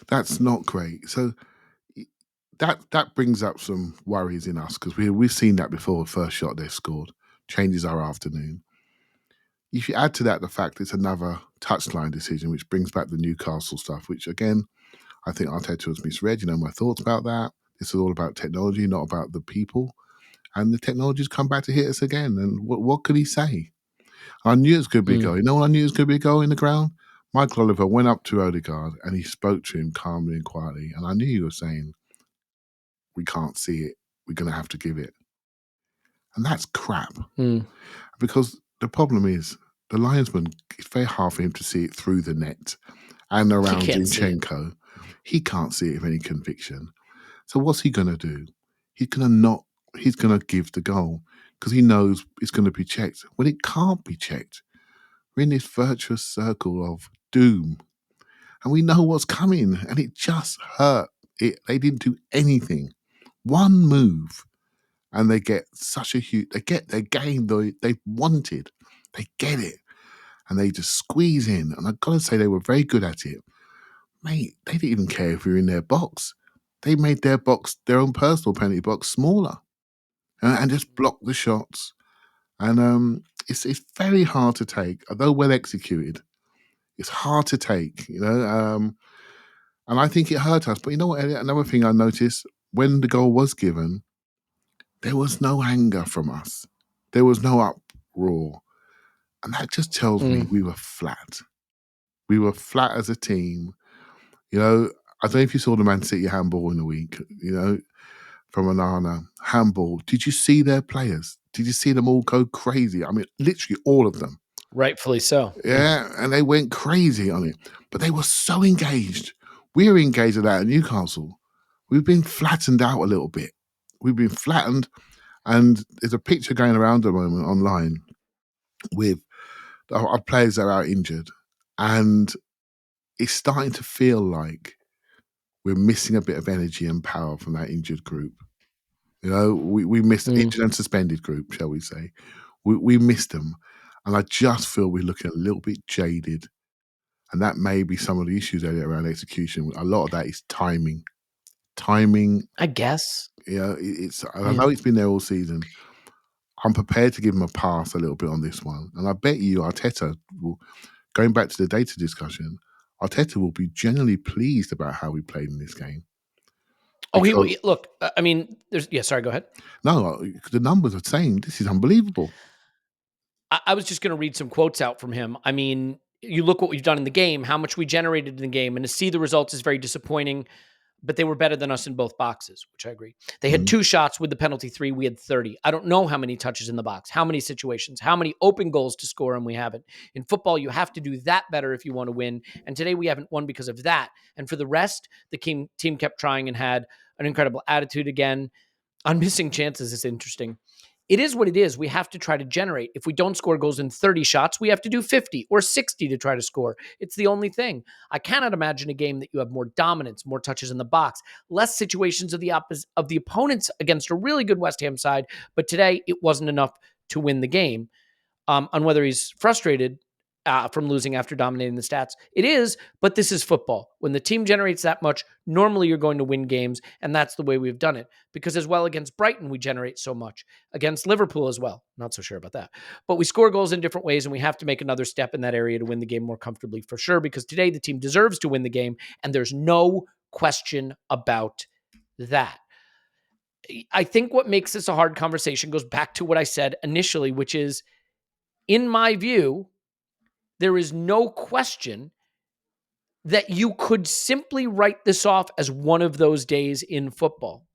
That's not great. So that brings up some worries in us because we've seen that before. The first shot they've scored changes our afternoon. If you add to that the fact it's another touchline decision, which brings back the Newcastle stuff, which again, I think Arteta was misread. My thoughts about that. This is all about technology, not about the people. And the technology's come back to hit us again. And what could he say? I knew it was going to be a goal. You know what I knew it was going to be a goal in the ground? Michael Oliver went up to Odegaard and he spoke to him calmly and quietly. And I knew he was saying, we can't see it. We're going to have to give it. And that's crap. Because the problem is, the linesman, it's very hard for him to see it through the net and around Zinchenko. He can't see it with any conviction. So what's he going to do? He's going to give the goal because he knows it's going to be checked. Well, it can't be checked. We're in this virtuous circle of doom. And we know what's coming. And it just hurt. They didn't do anything. One move. And they get such a huge, they get their game they wanted. They get it. And they just squeeze in. And I've got to say, they were very good at it. Mate, they didn't even care if we were in their box. They made their box, their own personal penalty box, smaller. And just blocked the shots. And it's very hard to take, although well executed. It's hard to take, and I think it hurt us. But you know what, Elliot? Another thing I noticed, when the goal was given, there was no anger from us. There was no uproar. And that just tells me we were flat. We were flat as a team. I don't know if you saw the Man City handball in the week, from Onana. Handball. Did you see their players? Did you see them all go crazy? I mean, literally all of them. Rightfully so. Yeah, and they went crazy on it. But they were so engaged. We were engaged with that at Newcastle. We've been flattened out a little bit. We've been flattened. And there's a picture going around at the moment online with our players that are out injured. And it's starting to feel like we're missing a bit of energy and power from that injured group. We missed the injured and suspended group, shall we say. We missed them. And I just feel we're looking a little bit jaded. And that may be some of the issues around execution. A lot of that is timing. Timing. I guess. I know it's been there all season. I'm prepared to give him a pass a little bit on this one. And I bet you Arteta will, going back to the data discussion, Arteta will be generally pleased about how we played in this game. Because look, I mean, sorry, go ahead. no, the numbers are saying this is unbelievable. I was just going to read some quotes out from him. I mean, you look what we've done in the game, how much we generated in the game, and to see the results is very disappointing, but they were better than us in both boxes, which I agree. They had 2 shots with the penalty 3. We had 30. I don't know how many touches in the box, how many situations, how many open goals to score, and we haven't. In football, you have to do that better if you want to win, and today we haven't won because of that. And for the rest, the team kept trying and had an incredible attitude again. On missing chances is interesting. It is what it is. We have to try to generate. If we don't score goals in 30 shots, we have to do 50 or 60 to try to score. It's the only thing. I cannot imagine a game that you have more dominance, more touches in the box, less situations of the opponents against a really good West Ham side. But today, it wasn't enough to win the game. On whether he's frustrated from losing after dominating the stats. It is, but this is football. When the team generates that much, normally you're going to win games, and that's the way we've done it. Because as well against Brighton, we generate so much. Against Liverpool as well. Not so sure about that. But we score goals in different ways, and we have to make another step in that area to win the game more comfortably for sure, because today the team deserves to win the game, and there's no question about that. I think what makes this a hard conversation goes back to what I said initially, which is, in my view, there is no question that you could simply write this off as one of those days in football.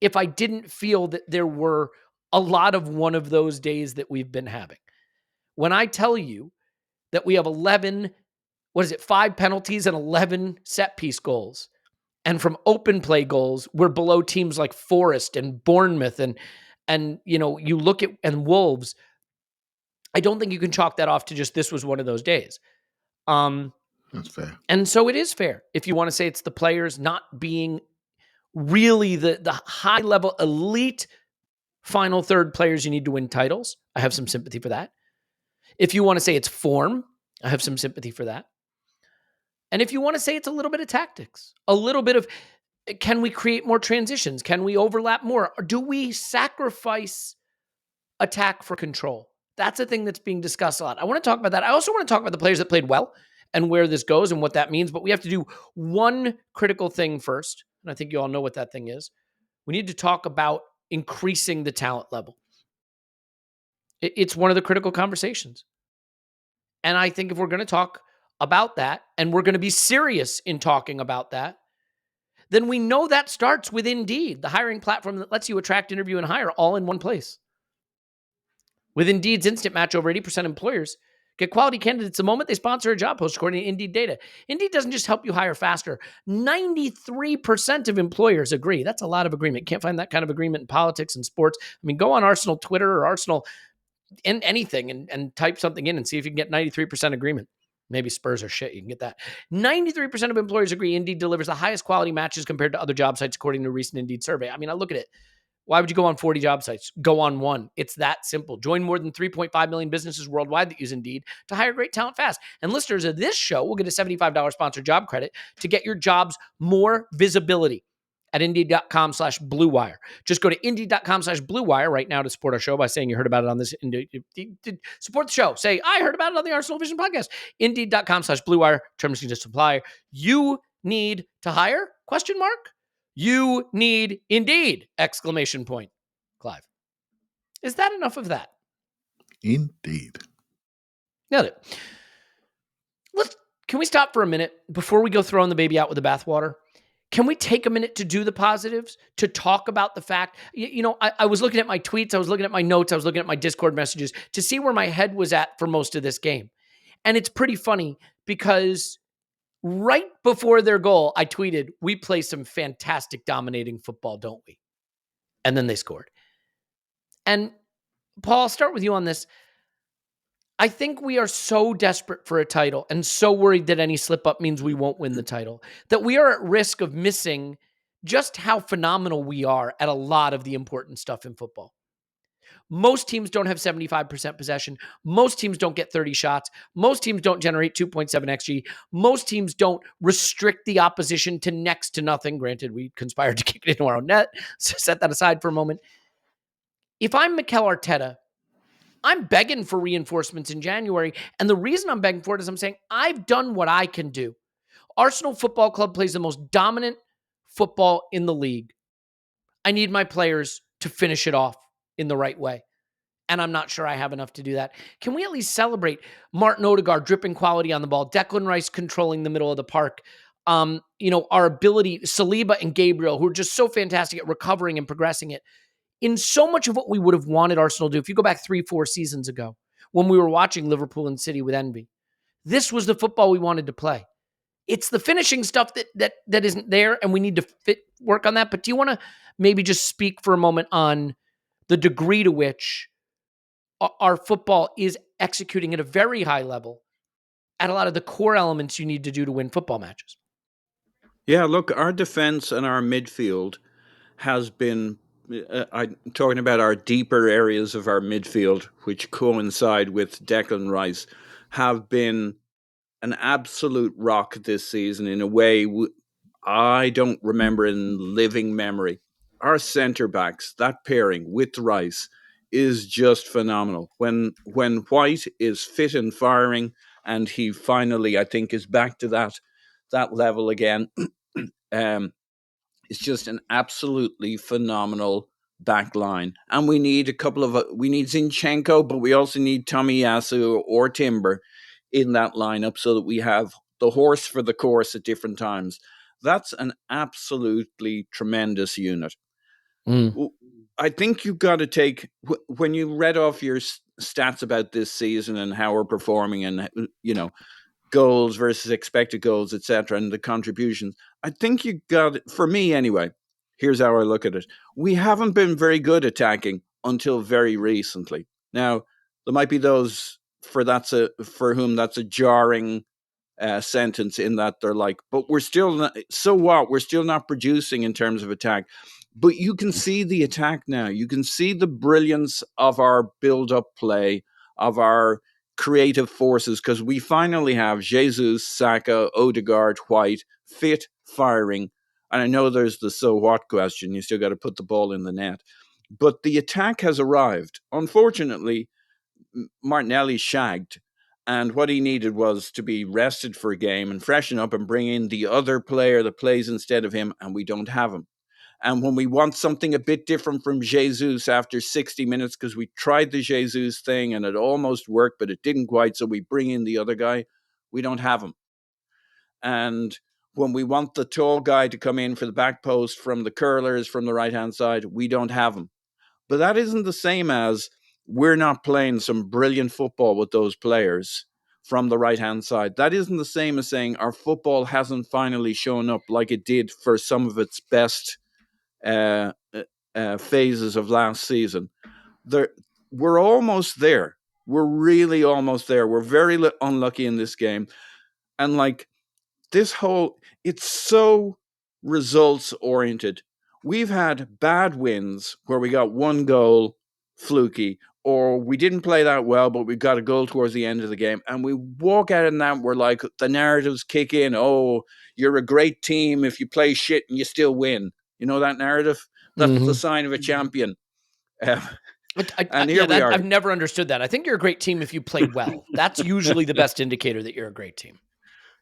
If I didn't feel that there were a lot of one of those days that we've been having. When I tell you that we have 5 penalties and 11 set piece goals, and from open play goals, we're below teams like Forest and Bournemouth and you look at and Wolves, I don't think you can chalk that off to just this was one of those days. That's fair. And so it is fair if you want to say it's the players not being really the high level elite final third players you need to win titles. I have some sympathy for that. If you want to say it's form, I have some sympathy for that. And if you want to say it's a little bit of tactics, a little bit of, can we create more transitions? Can we overlap more? Or do we sacrifice attack for control? That's a thing that's being discussed a lot. I want to talk about that. I also want to talk about the players that played well and where this goes and what that means. But we have to do one critical thing first. And I think you all know what that thing is. We need to talk about increasing the talent level. It's one of the critical conversations. And I think if we're going to talk about that, and we're going to be serious in talking about that, then we know that starts with Indeed, the hiring platform that lets you attract, interview, and hire all in one place. With Indeed's Instant Match, over 80% of employers get quality candidates the moment they sponsor a job post, according to Indeed data. Indeed doesn't just help you hire faster. 93% of employers agree. That's a lot of agreement. Can't find that kind of agreement in politics and sports. I mean, go on Arsenal Twitter or Arsenal in anything and type something in and see if you can get 93% agreement. Maybe Spurs are shit. You can get that. 93% of employers agree Indeed delivers the highest quality matches compared to other job sites, according to a recent Indeed survey. I mean, I look at it. Why would you go on 40 job sites? Go on one. It's that simple. Join more than 3.5 million businesses worldwide that use Indeed to hire great talent fast. And listeners of this show will get a $75 sponsored job credit to get your jobs more visibility at Indeed.com/Blue Wire. Just go to Indeed.com/Blue Wire right now to support our show by saying you heard about it on this. Support the show. Say, I heard about it on the ArsenalVision podcast. Indeed.com/Blue Wire. Terms and conditions apply. You need to hire? ? You need Indeed! ! Clive. Is that enough of that? Indeed. Nailed it. Can we stop for a minute before we go throwing the baby out with the bathwater? Can we take a minute to do the positives, to talk about the fact, I was looking at my tweets, I was looking at my notes, I was looking at my Discord messages to see where my head was at for most of this game. And it's pretty funny because right before their goal, I tweeted, we play some fantastic dominating football, don't we? And then they scored. And Paul, I'll start with you on this. I think we are so desperate for a title and so worried that any slip up means we won't win the title that we are at risk of missing just how phenomenal we are at a lot of the important stuff in football. Most teams don't have 75% possession. Most teams don't get 30 shots. Most teams don't generate 2.7 XG. Most teams don't restrict the opposition to next to nothing. Granted, we conspired to kick it into our own net, so set that aside for a moment. If I'm Mikel Arteta, I'm begging for reinforcements in January, and the reason I'm begging for it is I'm saying, I've done what I can do. Arsenal Football Club plays the most dominant football in the league, I need my players to finish it off in the right way. And I'm not sure I have enough to do that. Can we at least celebrate Martin Odegaard dripping quality on the ball, Declan Rice controlling the middle of the park, our ability, Saliba and Gabriel, who are just so fantastic at recovering and progressing it. In so much of what we would have wanted Arsenal to do, if you go back 3-4 seasons ago, when we were watching Liverpool and City with envy, this was the football we wanted to play. It's the finishing stuff that isn't there, and we need to work on that. But do you want to maybe just speak for a moment on the degree to which our football is executing at a very high level at a lot of the core elements you need to do to win football matches? Yeah, look, our defense and our midfield has been, I'm talking about our deeper areas of our midfield, which coincide with Declan Rice, have been an absolute rock this season in a way I don't remember in living memory. Our centre backs, that pairing with Rice, is just phenomenal. When White is fit and firing, and he finally, I think, is back to that level again. um, it's just an absolutely phenomenal back line. And we need we need Zinchenko, but we also need Tomiyasu or Timber in that lineup so that we have the horse for the course at different times. That's an absolutely tremendous unit. I think you've got to take, when you read off your stats about this season and how we're performing and, goals versus expected goals, etc., and the contributions. I think you got, for me anyway, here's how I look at it. We haven't been very good attacking until very recently. Now, there might be those for whom that's a jarring sentence, in that they're like, but we're still not, so what? We're still not producing in terms of attack. But you can see the attack now. You can see the brilliance of our build-up play, of our creative forces, because we finally have Jesus, Saka, Odegaard, White, fit, firing. And I know there's the so what question. You still got to put the ball in the net. But the attack has arrived. Unfortunately, Martinelli shagged. And what he needed was to be rested for a game and freshen up and bring in the other player that plays instead of him. And we don't have him. And when we want something a bit different from Jesus after 60 minutes, because we tried the Jesus thing and it almost worked, but it didn't quite, so we bring in the other guy, we don't have him. And when we want the tall guy to come in for the back post from the curlers from the right-hand side, we don't have him. But that isn't the same as we're not playing some brilliant football with those players from the right-hand side. That isn't the same as saying our football hasn't finally shown up like it did for some of its best phases of last season. We're almost there. We're really almost there. We're very unlucky in this game. And it's so results oriented. We've had bad wins where we got one goal fluky, or we didn't play that well, but we got a goal towards the end of the game. And we walk out in that, we're like, the narratives kick in. Oh, you're a great team if you play shit and you still win. You know that narrative? That's the sign of a champion. And here we are. I've never understood that. I think you're a great team if you play well. That's usually the best indicator that you're a great team.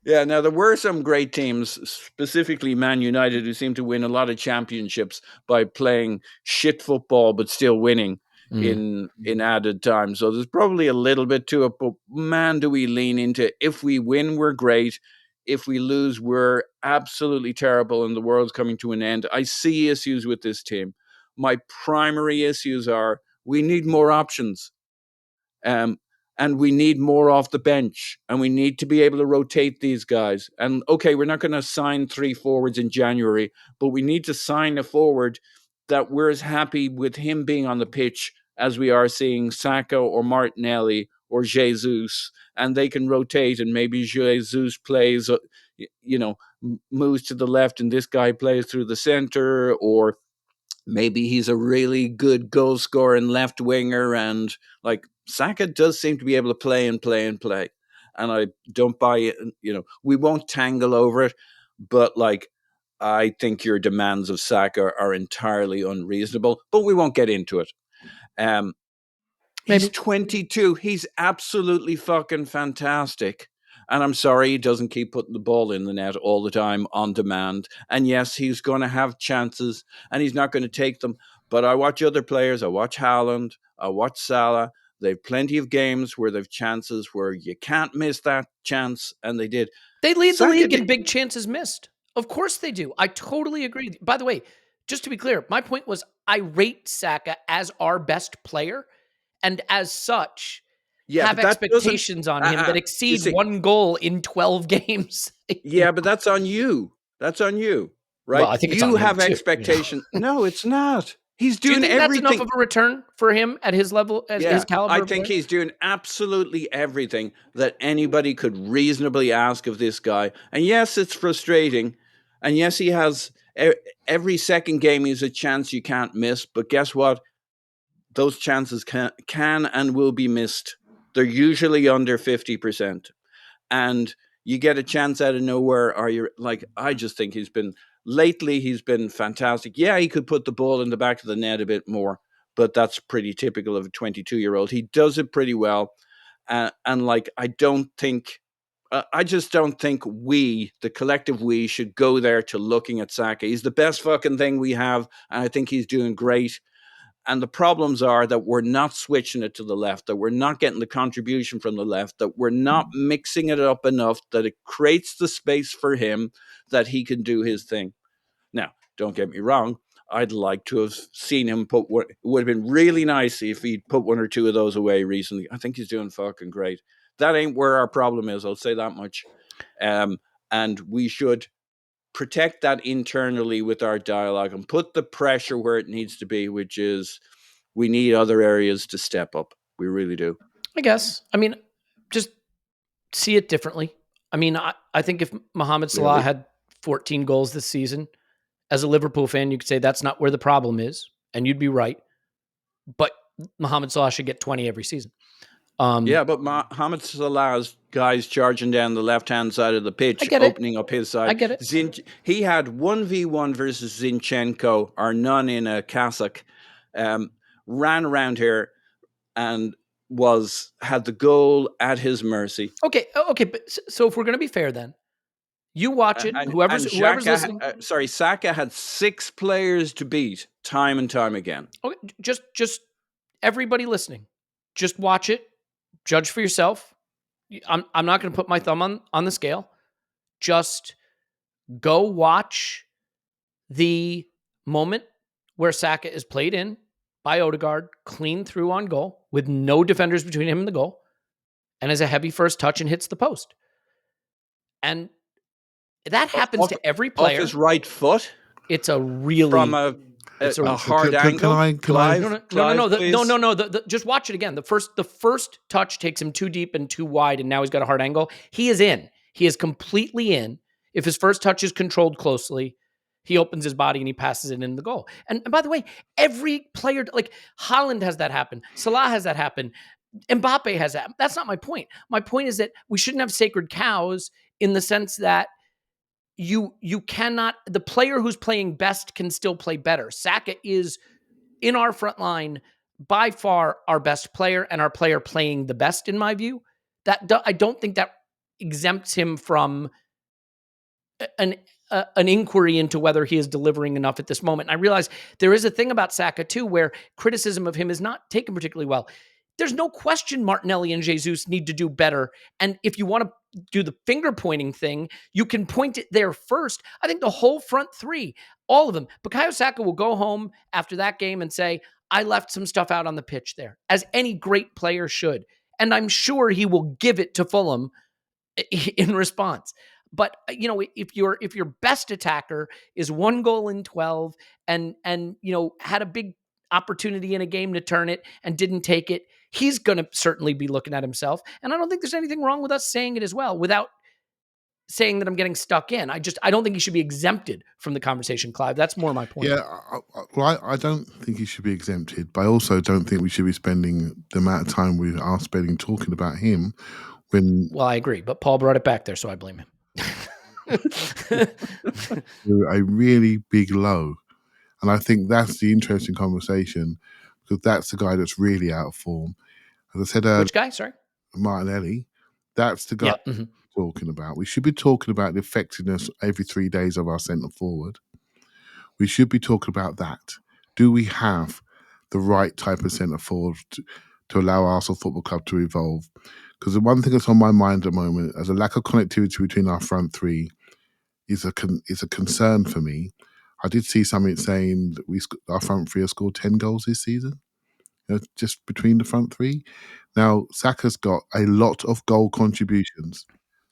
Yeah, now there were some great teams, specifically Man United, who seem to win a lot of championships by playing shit football but still winning in added time. So there's probably a little bit to it, but man, do we lean into, if we win, we're great. If we lose, we're absolutely terrible and the world's coming to an end. I see issues with this team. My primary issues are we need more options. And we need more off the bench, and we need to be able to rotate these guys. And okay, we're not going to sign 3 forwards in January, but we need to sign a forward that we're as happy with him being on the pitch as we are seeing Saka or Martinelli or Jesus, and they can rotate, and maybe Jesus plays, moves to the left and this guy plays through the center, or maybe he's a really good goal scorer and left winger, and like Saka does seem to be able to play and play and play. And I don't buy it. We won't tangle over it, but I think your demands of Saka are entirely unreasonable, but we won't get into it. He's 22. He's absolutely fucking fantastic. And I'm sorry he doesn't keep putting the ball in the net all the time on demand. And yes, he's going to have chances and he's not going to take them. But I watch other players. I watch Haaland. I watch Salah. They've plenty of games where they've chances where you can't miss that chance. And they did. They lead the Saka league in did- big chances missed. Of course they do. I totally agree. By the way, just to be clear, my point was I rate Saka as our best player. And as such, have but that doesn't- expectations on him that you exceed see- 1 goal in 12 games. Yeah, but that's on you. That's on you, right? Well, I think it's on you him have too, you know. expectation. No, it's not. He's Do you doing think that's everything. enough of a return for him at his level, as his caliber? I of think player? he's doing absolutely everything that anybody could reasonably ask of this guy. And yes, it's frustrating. And yes, he has every second game he has a chance you can't miss. But guess what? Those chances can and will be missed. They're usually under 50%. And you get a chance out of nowhere, or you're like, I just think he's been fantastic. Yeah, he could put the ball in the back of the net a bit more, but that's pretty typical of a 22-year-old. He does it pretty well. And like, I just don't think we, the collective we, should go there to looking at Saka. He's the best fucking thing we have, and I think he's doing great. And the problems are that we're not switching it to the left, that we're not getting the contribution from the left, that we're not mixing it up enough that it creates the space for him that he can do his thing. Now, don't get me wrong. I'd like to have seen him put one. It would have been really nice if he'd put 1 or 2 of those away recently. I think he's doing fucking great. That ain't where our problem is. I'll say that much. And we should protect that internally with our dialogue and put the pressure where it needs to be, which is we need other areas to step up. We really do. I guess. I mean, just see it differently. I mean, I think if Mohamed Salah Really? had 14 goals this season, as a Liverpool fan, you could say that's not where the problem is, and you'd be right. But Mohamed Salah should get 20 every season. But Mohamed Salah's guys charging down the left-hand side of the pitch, I get it. opening up his side. I get it. He had 1v1 versus Zinchenko, or none in a cassock, ran around here and had the goal at his mercy. Okay. But so if we're going to be fair, then you watch it. Whoever's listening. Saka had 6 players to beat time and time again. Okay, just everybody listening, just watch it. Judge for yourself. I'm not going to put my thumb on the scale. Just go watch the moment where Saka is played in by Odegaard, clean through on goal with no defenders between him and the goal, and has a heavy first touch and hits the post. And that happens to every player. Off his right foot? It's a really... From a hard angle? No. Just watch it again. The first touch takes him too deep and too wide, and now he's got a hard angle. He is in. He is completely in. If his first touch is controlled closely, he opens his body and he passes it in the goal. And by the way, every player, like Haaland has that happen. Salah has that happen. Mbappe has that. That's not my point. My point is that we shouldn't have sacred cows in the sense that you cannot, the player who's playing best can still play better. Saka is in our front line by far our best player and our player playing the best in my view. I don't think that exempts him from an inquiry into whether he is delivering enough at this moment. And I realize there is a thing about Saka too, where criticism of him is not taken particularly well. There's no question Martinelli and Jesus need to do better. And if you want to do the finger pointing thing, you can point it there first. I think the whole front three, all of them, Bukayo Saka will go home after that game and say, I left some stuff out on the pitch there, as any great player should. And I'm sure he will give it to Fulham in response. But if your best attacker is 1 goal in 12 and had a big opportunity in a game to turn it and didn't take it, he's going to certainly be looking at himself. And I don't think there's anything wrong with us saying it as well without saying that I'm getting stuck in. I don't think he should be exempted from the conversation, Clive. That's more my point. Yeah, I don't think he should be exempted, but I also don't think we should be spending the amount of time we are spending talking about him when... Well, I agree, but Paul brought it back there, so I blame him. A really big low. And I think that's the interesting conversation, because that's the guy that's really out of form. As I said, which guy? Sorry, Martinelli. That's the guy Yeah. Mhm. we're talking about. We should be talking about the effectiveness every 3 days of our centre forward. We should be talking about that. Do we have the right type of centre forward to allow Arsenal Football Club to evolve? Because the one thing that's on my mind at the moment is a lack of connectivity between our front three is a concern for me. I did see something saying that our front three have scored 10 goals this season, just between the front three. Now, Saka's got a lot of goal contributions.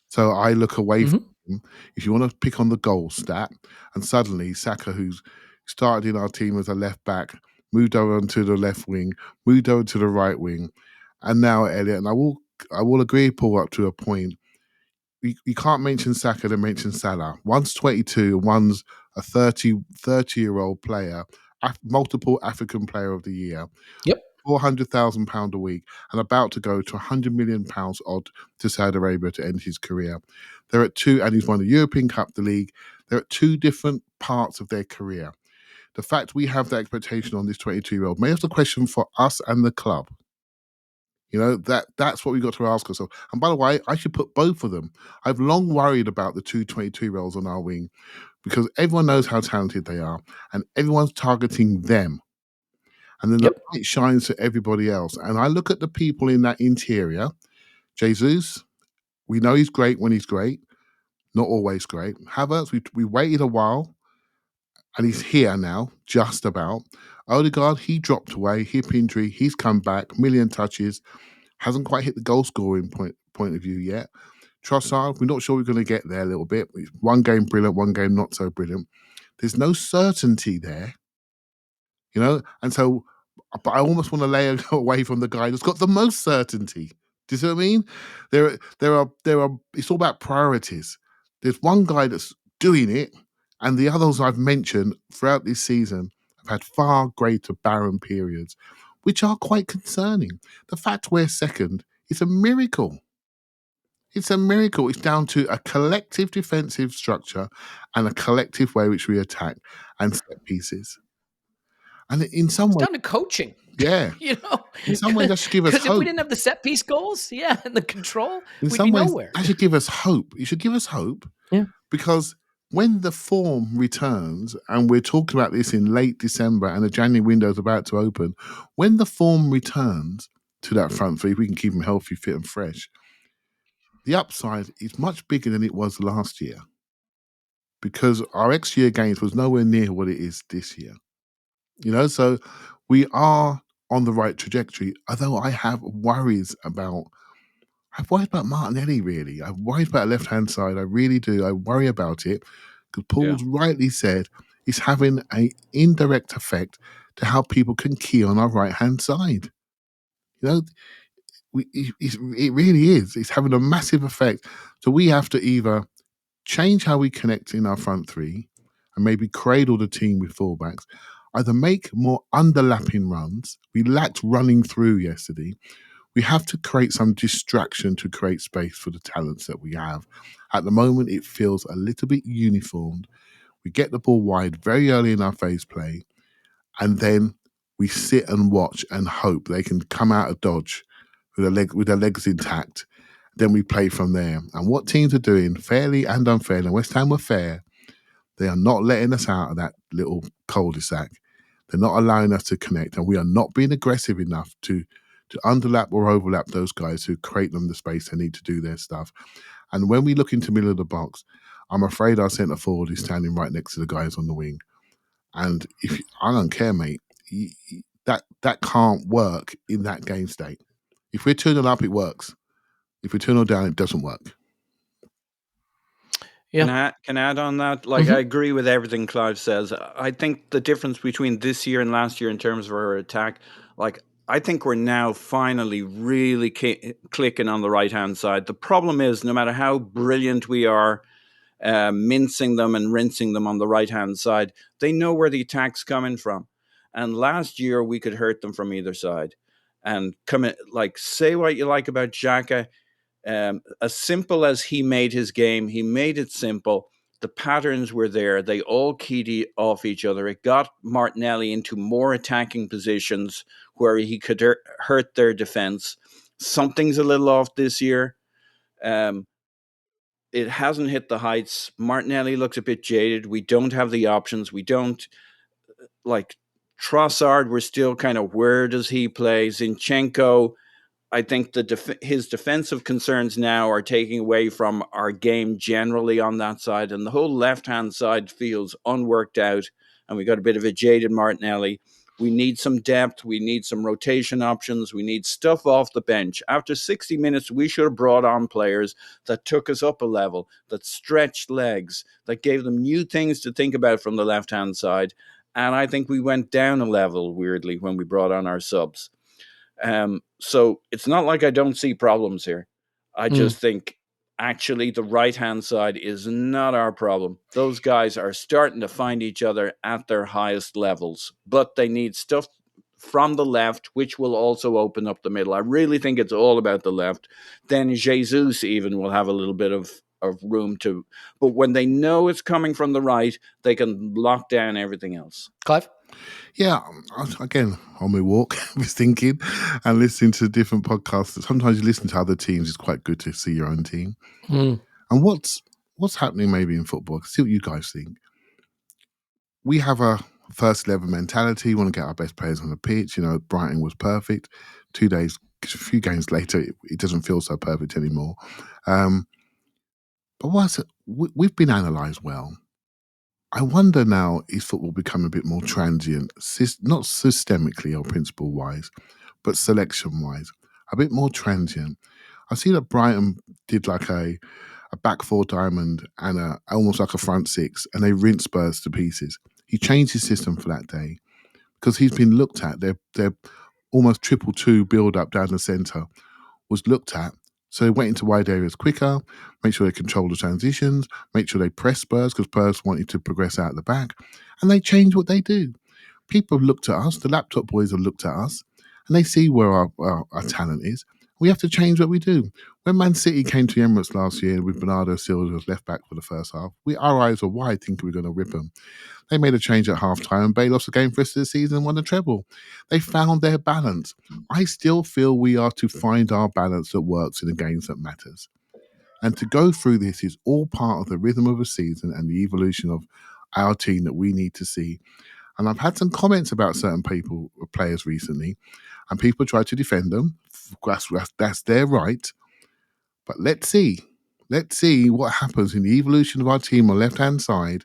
So I look away from him. If you want to pick on the goal stat, and suddenly Saka, who's started in our team as a left back, moved over onto the left wing, moved over to the right wing, and now Elliot. And I will agree, Paul, up to a point. You can't mention Saka to mention Salah. One's 22, one's a 30-year-old player, multiple African Player of the Year. Yep. £400,000 a week, and about to go to £100 million odd to Saudi Arabia to end his career. They're at two, and he's won the European Cup, the league. They're at two different parts of their career. The fact we have that expectation on this 22-year-old may have the question for us and the club. That's what we got to ask ourselves. And by the way, I should put both of them. I've long worried about the two 22-year-olds on our wing because everyone knows how talented they are, and everyone's targeting them. And then the light shines to everybody else. And I look at the people in that interior. Jesus, we know he's great when he's great, not always great. Havertz, we waited a while, and he's here now, just about. Odegaard, he dropped away, hip injury, he's come back, million touches, hasn't quite hit the goal scoring point of view yet. Trossard, we're not sure we're going to get there a little bit. One game brilliant, one game not so brilliant. There's no certainty there, and so. But I almost want to lay away from the guy that's got the most certainty. Do you see what I mean? There are. It's all about priorities. There's one guy that's doing it, and the others I've mentioned throughout this season have had far greater barren periods, which are quite concerning. The fact we're second is a miracle. It's a miracle. It's down to a collective defensive structure and a collective way which we attack and set pieces. And in some ways, down to coaching. Yeah. In some ways, that should give us hope. Because if we didn't have the set piece goals, and the control, we'd be nowhere. That should give us hope. You should give us hope. Yeah. Because when the form returns, and we're talking about this in late December and the January window is about to open, when the form returns to that front three, we can keep them healthy, fit and fresh. The upside is much bigger than it was last year because our ex-year gains was nowhere near what it is this year. So we are on the right trajectory, although I have worries about Martinelli, really. I'm worried about the left-hand side. I really do. I worry about it because Paul's rightly said it's having an indirect effect to how people can key on our right-hand side. It really is. It's having a massive effect. So we have to either change how we connect in our front three and maybe cradle the team with fullbacks, either make more underlapping runs. We lacked running through yesterday. We have to create some distraction to create space for the talents that we have. At the moment, it feels a little bit uniformed. We get the ball wide very early in our phase play, and then we sit and watch and hope they can come out of dodge with their legs intact. Then we play from there. And what teams are doing, fairly and unfairly, and West Ham were fair, they are not letting us out of that little cul-de-sac. They're not allowing us to connect, and we are not being aggressive enough to underlap or overlap those guys who create them the space they need to do their stuff. And when we look into the middle of the box, I'm afraid our centre forward is standing right next to the guys on the wing. And I don't care, mate, that can't work in that game state. If we're 2-0 up, it works. If we're 2-0 down, it doesn't work. Yeah. Can I add on that? I agree with everything Clive says. I think the difference between this year and last year in terms of our attack, I think we're now finally really clicking on the right-hand side. The problem is, no matter how brilliant we are, mincing them and rinsing them on the right-hand side, they know where the attack's coming from. And last year, we could hurt them from either side. And say what you like about Xhaka, as simple as he made his game, he made it simple. The patterns were there. They all keyed off each other. It got Martinelli into more attacking positions where he could hurt their defense. Something's a little off this year. It hasn't hit the heights. Martinelli looks a bit jaded. We don't have the options. We don't like Trossard. We're still kind of, where does he play? Zinchenko, I think his defensive concerns now are taking away from our game generally on that side. And the whole left-hand side feels unworked out. And we got a bit of a jaded Martinelli. We need some depth. We need some rotation options. We need stuff off the bench. After 60 minutes, we should have brought on players that took us up a level, that stretched legs, that gave them new things to think about from the left-hand side. And I think we went down a level, weirdly, when we brought on our subs. So it's not like I don't see problems here. I just think actually the right-hand side is not our problem. Those guys are starting to find each other at their highest levels, but they need stuff from the left, which will also open up the middle. I really think it's all about the left. Then Jesus even will have a little bit of room to, but when they know it's coming from the right, they can lock down everything else. Clive? Yeah, again, on my walk, I was thinking and listening to different podcasts. Sometimes you listen to other teams, it's quite good to see your own team. And what's happening maybe in football, see what you guys think. We have a first 11 mentality, we want to get our best players on the pitch. You know, Brighton was perfect. A few games later, it doesn't feel so perfect anymore. But we've been analysed well. I wonder now, is football becoming a bit more transient, not systemically or principle-wise, but selection-wise, a bit more transient. I see that Brighton did like a back four diamond and almost like a front six, and they rinsed Spurs to pieces. He changed his system for that day because he's been looked at. They're almost 2-2 build-up down the centre was looked at. So they went into wide areas quicker, make sure they control the transitions, make sure they press Spurs because Spurs wanted to progress out the back, and they changed what they do. People have looked at us, the laptop boys have looked at us, and they see where our talent is. We have to change what we do. When Man City came to Emirates last year with Bernardo Silva as left back for the first half, our eyes were wide thinking we were going to rip them. They made a change at half-time and Bay lost the game for the rest of the season and won the treble. They found their balance. I still feel we are to find our balance that works in the games that matters. And to go through this is all part of the rhythm of a season and the evolution of our team that we need to see. And I've had some comments about certain players recently, and people try to defend them. That's their right. But let's see. Let's see what happens in the evolution of our team on the left-hand side,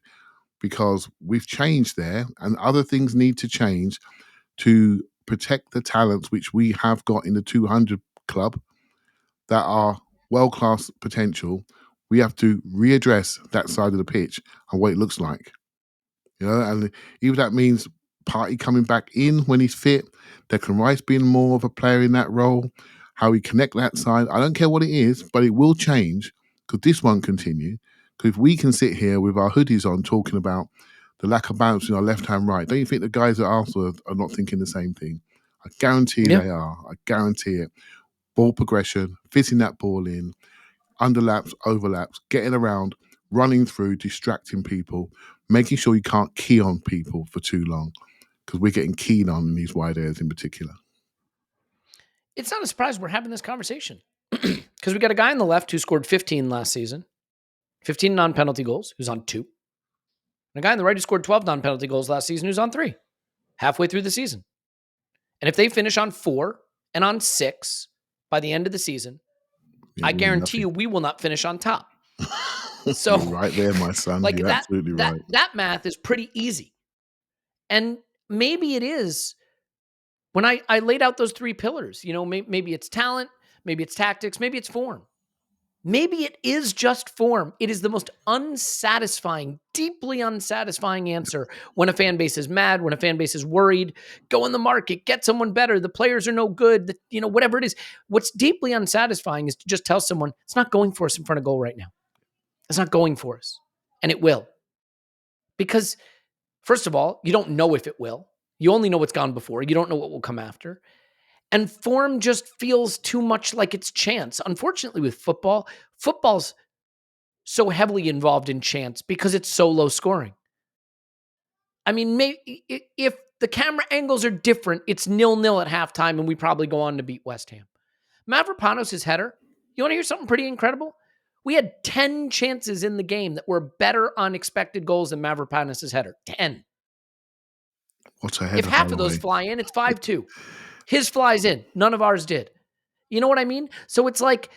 because we've changed there and other things need to change to protect the talents which we have got in the 200 club that are world-class potential. We have to readdress that side of the pitch and what it looks like. You know, and even that means Partey coming back in when he's fit, Declan Rice being more of a player in that role, how we connect that side. I don't care what it is, but it will change because this won't continue. Because if we can sit here with our hoodies on talking about the lack of balance in our left hand right, don't you think the guys at Arsenal are not thinking the same thing? I guarantee they are. I guarantee it. Ball progression, fitting that ball in, underlaps, overlaps, getting around, running through, distracting people, making sure you can't key on people for too long because we're getting keyed on in these wide areas in particular. It's not a surprise we're having this conversation because we got a guy on the left who scored 15 last season, 15 non-penalty goals, who's on 2. And a guy on the right who scored 12 non-penalty goals last season, who's on 3, halfway through the season. And if they finish on 4 and on 6 by the end of the season, I guarantee you we will not finish on top. So you're right there, my son. Like you're absolutely right. That math is pretty easy. And maybe it is. When I laid out those 3 pillars, you know, maybe it's talent, maybe it's tactics, maybe it's form. Maybe it is just form. It is the most unsatisfying, deeply unsatisfying answer when a fan base is mad, when a fan base is worried. Go in the market, get someone better. The players are no good. You know, whatever it is. What's deeply unsatisfying is to just tell someone it's not going for us in front of goal right now. It's not going for us. And it will. Because, first of all, you don't know if it will. You only know what's gone before. You don't know what will come after. And form just feels too much like it's chance. Unfortunately, with football's so heavily involved in chance because it's so low scoring. I mean, if the camera angles are different, it's 0-0 at halftime and we probably go on to beat West Ham. Mavropanos' header, You want to hear something pretty incredible? We had 10 chances in the game that were better on expected goals than Mavropanos' header. 10. What's a header, If half by of the those way? fly in, it's 5-2. His flies in. None of ours did. You know what I mean? So it's like,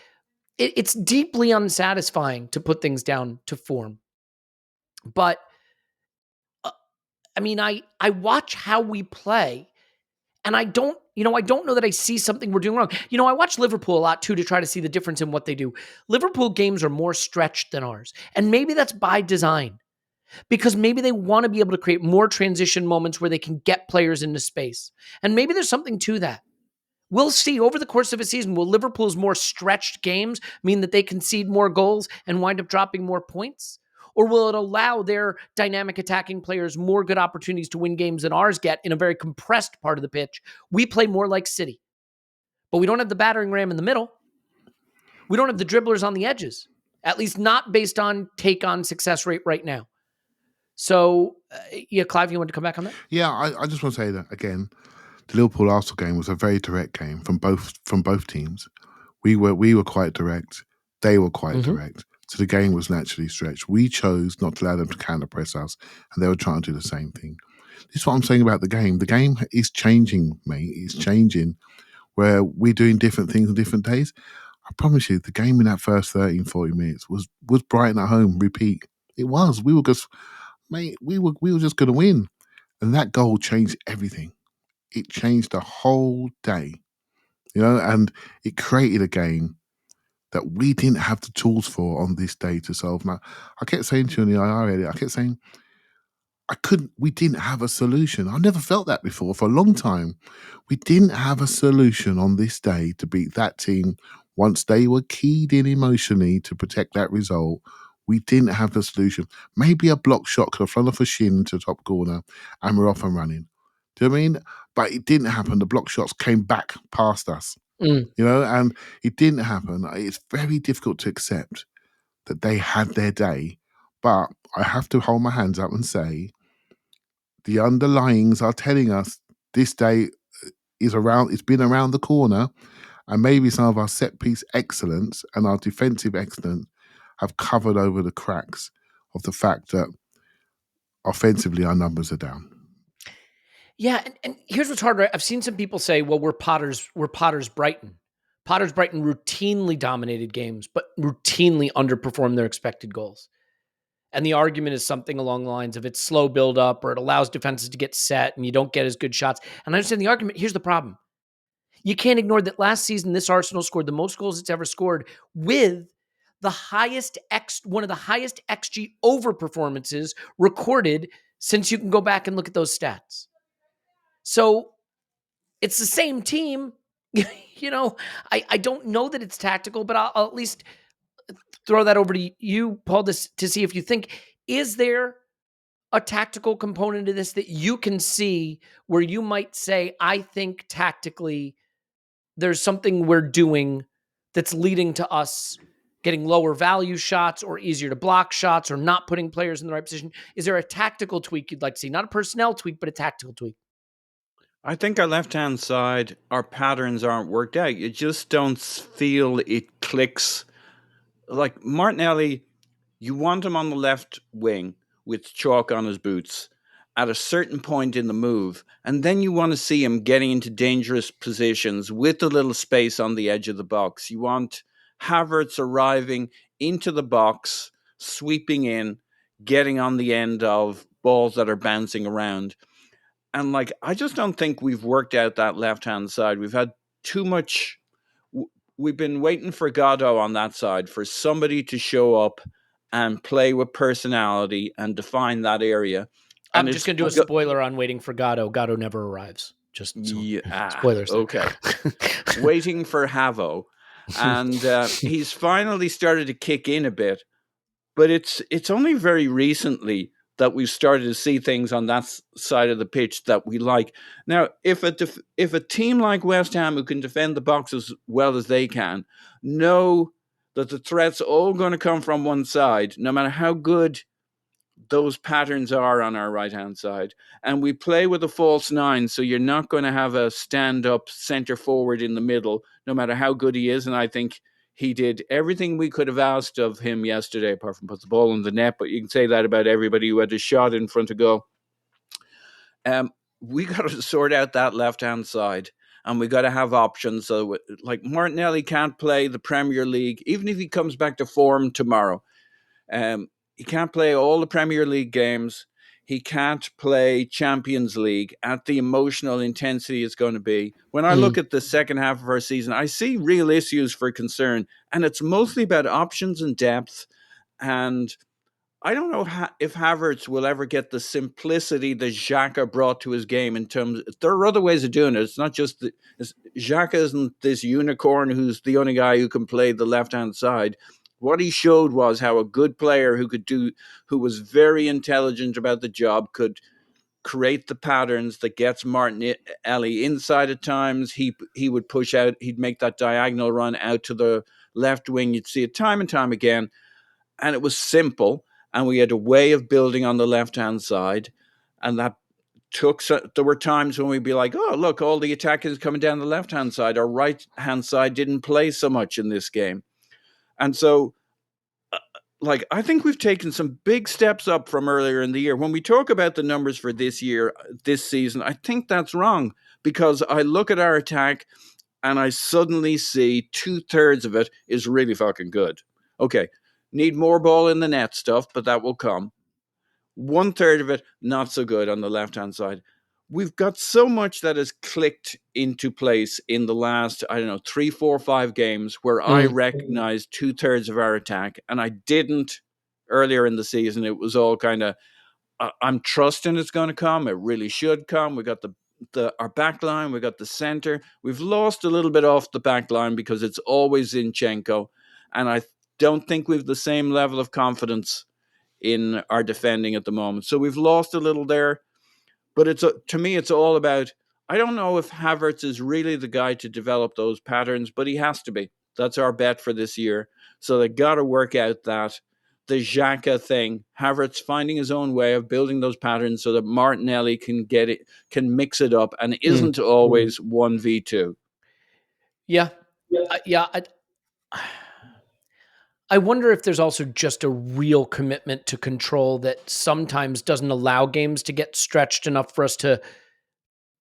it's deeply unsatisfying to put things down to form. But, I mean, I watch how we play, and I don't know that I see something we're doing wrong. I watch Liverpool a lot too to try to see the difference in what they do. Liverpool games are more stretched than ours. And maybe that's by design, because maybe they want to be able to create more transition moments where they can get players into space. And maybe there's something to that. We'll see over the course of a season, will Liverpool's more stretched games mean that they concede more goals and wind up dropping more points? Or will it allow their dynamic attacking players more good opportunities to win games than ours get in a very compressed part of the pitch? We play more like City, but we don't have the battering ram in the middle. We don't have the dribblers on the edges, at least not based on take-on success rate right now. So, Clive, you want to come back on that? Yeah, I just want to say that again. The Liverpool Arsenal game was a very direct game from both teams. We were quite direct. They were quite direct. So the game was naturally stretched. We chose not to allow them to counter press us, and they were trying to do the same thing. This is what I'm saying about the game. The game is changing, mate. It's changing where we're doing different things on different days. I promise you, the game in that first 13, 40 minutes was Brighton at home, repeat. It was. We were just, mate, we were just going to win. And that goal changed everything. It changed the whole day, and it created a game that we didn't have the tools for on this day to solve. Now, I kept saying to you in the IR, Elliot, I kept saying, we didn't have a solution. I never felt that before for a long time. We didn't have a solution on this day to beat that team once they were keyed in emotionally to protect that result. We didn't have the solution. Maybe a block shot could have flown off a shin into the top corner and we're off and running. Do you know what I mean? But it didn't happen. The block shots came back past us, and it didn't happen. It's very difficult to accept that they had their day, but I have to hold my hands up and say the underlyings are telling us this day is around. It's been around the corner, and maybe some of our set piece excellence and our defensive excellence have covered over the cracks of the fact that offensively our numbers are down. Yeah, and here's what's hard, right? I've seen some people say, well, we're Potter's Brighton. Potter's Brighton routinely dominated games, but routinely underperformed their expected goals. And the argument is something along the lines of it's slow build up, or it allows defenses to get set and you don't get as good shots. And I understand the argument. Here's the problem. You can't ignore that last season, this Arsenal scored the most goals it's ever scored with one of the highest XG over performances recorded since you can go back and look at those stats. So it's the same team. I don't know that it's tactical, but I'll at least throw that over to you, Paul, to see if you think, is there a tactical component to this that you can see where you might say, I think tactically there's something we're doing that's leading to us getting lower value shots or easier to block shots or not putting players in the right position? Is there a tactical tweak you'd like to see? Not a personnel tweak, but a tactical tweak. I think our left-hand side, our patterns aren't worked out. You just don't feel it clicks. Like Martinelli, you want him on the left wing with chalk on his boots at a certain point in the move, and then you want to see him getting into dangerous positions with a little space on the edge of the box. You want Havertz arriving into the box, sweeping in, getting on the end of balls that are bouncing around. And I just don't think we've worked out that left-hand side. We've had too much. We've been waiting for Godot on that side, for somebody to show up and play with personality and define that area. I'm just going to do a spoiler on waiting for Godot. Godot never arrives. Just spoilers. Okay. Waiting for Havo. And he's finally started to kick in a bit. But it's only very recently that we've started to see things on that side of the pitch that we like. Now, if a team like West Ham, who can defend the box as well as they can, know that the threat's all going to come from one side, no matter how good those patterns are on our right-hand side, and we play with a false nine, so you're not going to have a stand-up centre forward in the middle, no matter how good he is, and I think He did everything we could have asked of him yesterday, apart from put the ball in the net. But you can say that about everybody who had a shot in front of goal. We got to sort out that left-hand side, and we got to have options. So, like, Martinelli can't play the Premier League, even if he comes back to form tomorrow. He can't play all the Premier League games. He can't play Champions League at the emotional intensity it's going to be. When I look at the second half of our season, I see real issues for concern, and it's mostly about options and depth. And I don't know if Havertz will ever get the simplicity that Xhaka brought to his game. In terms, there are other ways of doing it. It's not just Xhaka isn't this unicorn who's the only guy who can play the left-hand side. What he showed was how a good player who was very intelligent about the job, could create the patterns that gets Martinelli inside at times. He would push out. He'd make that diagonal run out to the left wing. You'd see it time and time again, and it was simple. And we had a way of building on the left-hand side, and that there were times when we'd be like, oh, look, all the attackers coming down the left-hand side. Our right-hand side didn't play so much in this game. And so, I think we've taken some big steps up from earlier in the year. When we talk about the numbers for this season, I think that's wrong, because I look at our attack and I suddenly see 2/3 of it is really fucking good. Okay, need more ball in the net stuff, but that will come. 1/3 of it, not so good on the left-hand side. We've got so much that has clicked into place in the last, 3, 4, 5 games where I recognized 2/3 of our attack, and I didn't earlier in the season. It was all kind of, I'm trusting it's going to come. It really should come. We got our back line. We got the center. We've lost a little bit off the back line because it's always Zinchenko, and I don't think we've the same level of confidence in our defending at the moment. So we've lost a little there. But to me, it's all about, I don't know if Havertz is really the guy to develop those patterns, but he has to be. That's our bet for this year. So they got to work out the Xhaka thing. Havertz finding his own way of building those patterns so that Martinelli can mix it up and isn't always 1v2. Yeah. I wonder if there's also just a real commitment to control that sometimes doesn't allow games to get stretched enough for us to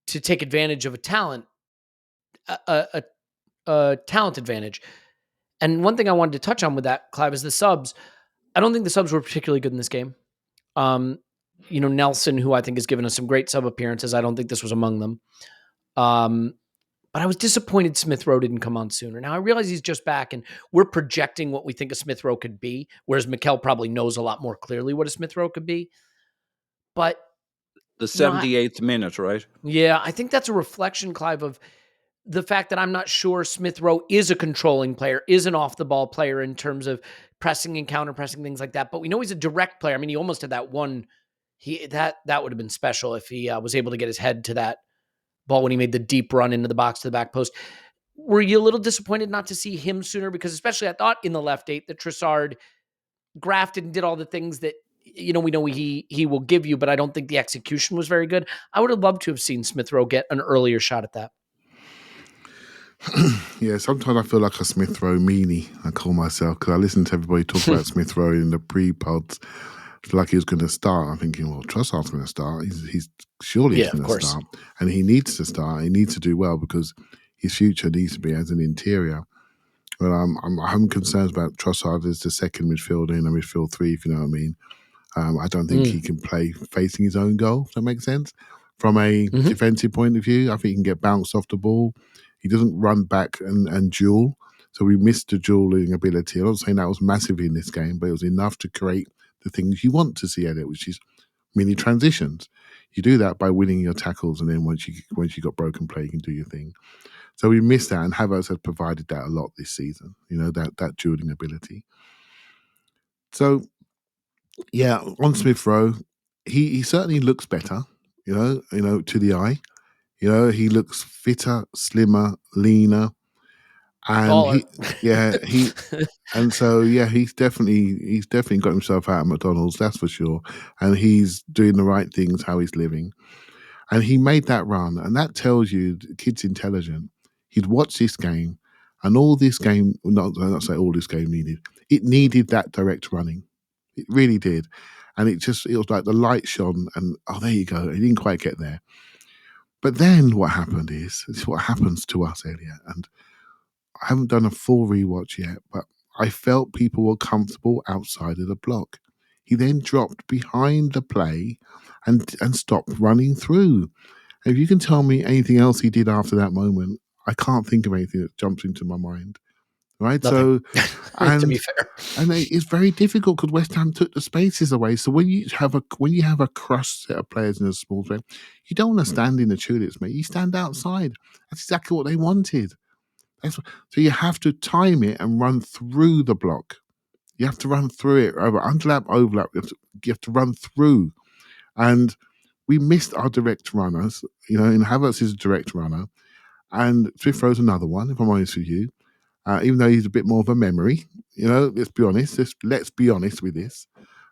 take advantage of a talent advantage. And one thing I wanted to touch on with that, Clive, is the subs. I don't think the subs were particularly good in this game. Nelson, who I think has given us some great sub appearances, I don't think this was among them. But I was disappointed Smith Rowe didn't come on sooner. Now, I realize he's just back, and we're projecting what we think a Smith Rowe could be, whereas Mikel probably knows a lot more clearly what a Smith Rowe could be. But the 78th minute, right? Yeah, I think that's a reflection, Clive, of the fact that I'm not sure Smith Rowe is a controlling player, is an off-the-ball player in terms of pressing and counter-pressing, things like that. But we know he's a direct player. I mean, he almost had that one. That would have been special if he was able to get his head to that ball when he made the deep run into the box to the back post. Were you a little disappointed not to see him sooner? Because especially I thought in the left 8 that Trossard grafted and did all the things that, we know he will give you, but I don't think the execution was very good. I would have loved to have seen Smith Rowe get an earlier shot at that. Yeah, sometimes I feel like a Smith Rowe meanie, I call myself, because I listen to everybody talk about Smith Rowe in the pre-pods. I feel like he was going to start. I'm thinking, well, Trossard's going to start. He's surely going to start. And he needs to start. He needs to do well because his future needs to be as an interior. But I'm having concerns about Trossard as the second midfielder in a midfield 3, if you know what I mean. I don't think he can play facing his own goal, if that makes sense. From a defensive point of view, I think he can get bounced off the ball. He doesn't run back and duel. So we missed the dueling ability. I'm not saying that was massive in this game, but it was enough to create the things you want to see, Elliot, which is mini transitions. You do that by winning your tackles, and then once you got broken play, you can do your thing. So we missed that, and Havertz has provided that a lot this season. That dueling ability. So, yeah, on Smith Rowe, he certainly looks better. To the eye. He looks fitter, slimmer, leaner, and he's definitely got himself out of McDonald's, that's for sure. And he's doing the right things, how he's living. And he made that run, and that tells you the kid's intelligent. He'd watched this game, And all this game, not say all this game needed, it needed that direct running. It really did. And it was like the light shone and, oh, there you go. It didn't quite get there. But then what happened it's what happens to us, Elliot. And I haven't done a full rewatch yet, but I felt people were comfortable outside of the block. He then dropped behind the play and stopped running through. If you can tell me anything else he did after that moment, I can't think of anything that jumps into my mind. Right? Nothing. So, To be fair. and it's very difficult because West Ham took the spaces away. So when you have a crushed set of players in a small game, you don't want to stand in the tulips, mate. You stand outside. That's exactly what they wanted. So you have to time it and run through the block. You have to run through it over underlap, overlap. You have to run through, and we missed our direct runners. And Havertz is a direct runner, and Smith Rowe's another one. If I'm honest with you, even though he's a bit more of a memory, let's be honest. Let's be honest with this.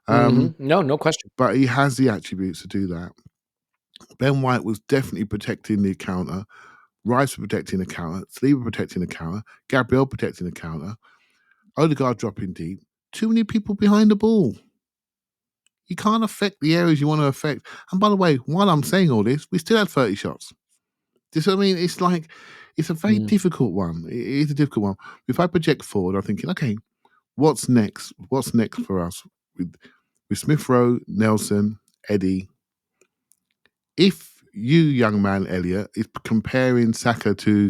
No question. But he has the attributes to do that. Ben White was definitely protecting the counter. Rice protecting the counter. Saliba protecting the counter. Gabriel protecting the counter. Odegaard dropping deep. Too many people behind the ball. You can't affect the areas you want to affect. And by the way, while I'm saying all this, we still had 30 shots. Do you see what I mean? It's like, it's a very difficult one. It is a difficult one. If I project forward, I'm thinking, okay, what's next? What's next for us with Smith Rowe, Nelson, Eddie? If you, young man Elliot, is comparing Saka to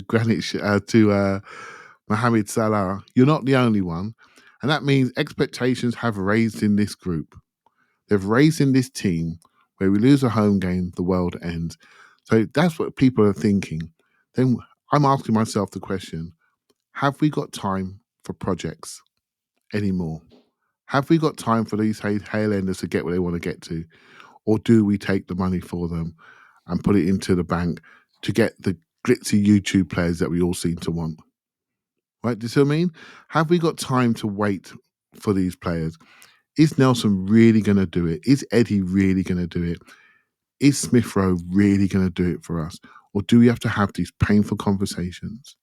Mohamed Salah, you're not the only one. And that means expectations have raised in this group. They've raised in this team where we lose a home game, the world ends. So that's what people are thinking. Then I'm asking myself the question, have we got time for projects anymore? Have we got time for these tail enders to get where they want to get to? Or do we take the money for them and put it into the bank to get the glitzy YouTube players that we all seem to want? Right? Do you see what I mean? Have we got time to wait for these players? Is Nelson really going to do it? Is Eddie really going to do it? Is Smith Rowe really going to do it for us? Or do we have to have these painful conversations?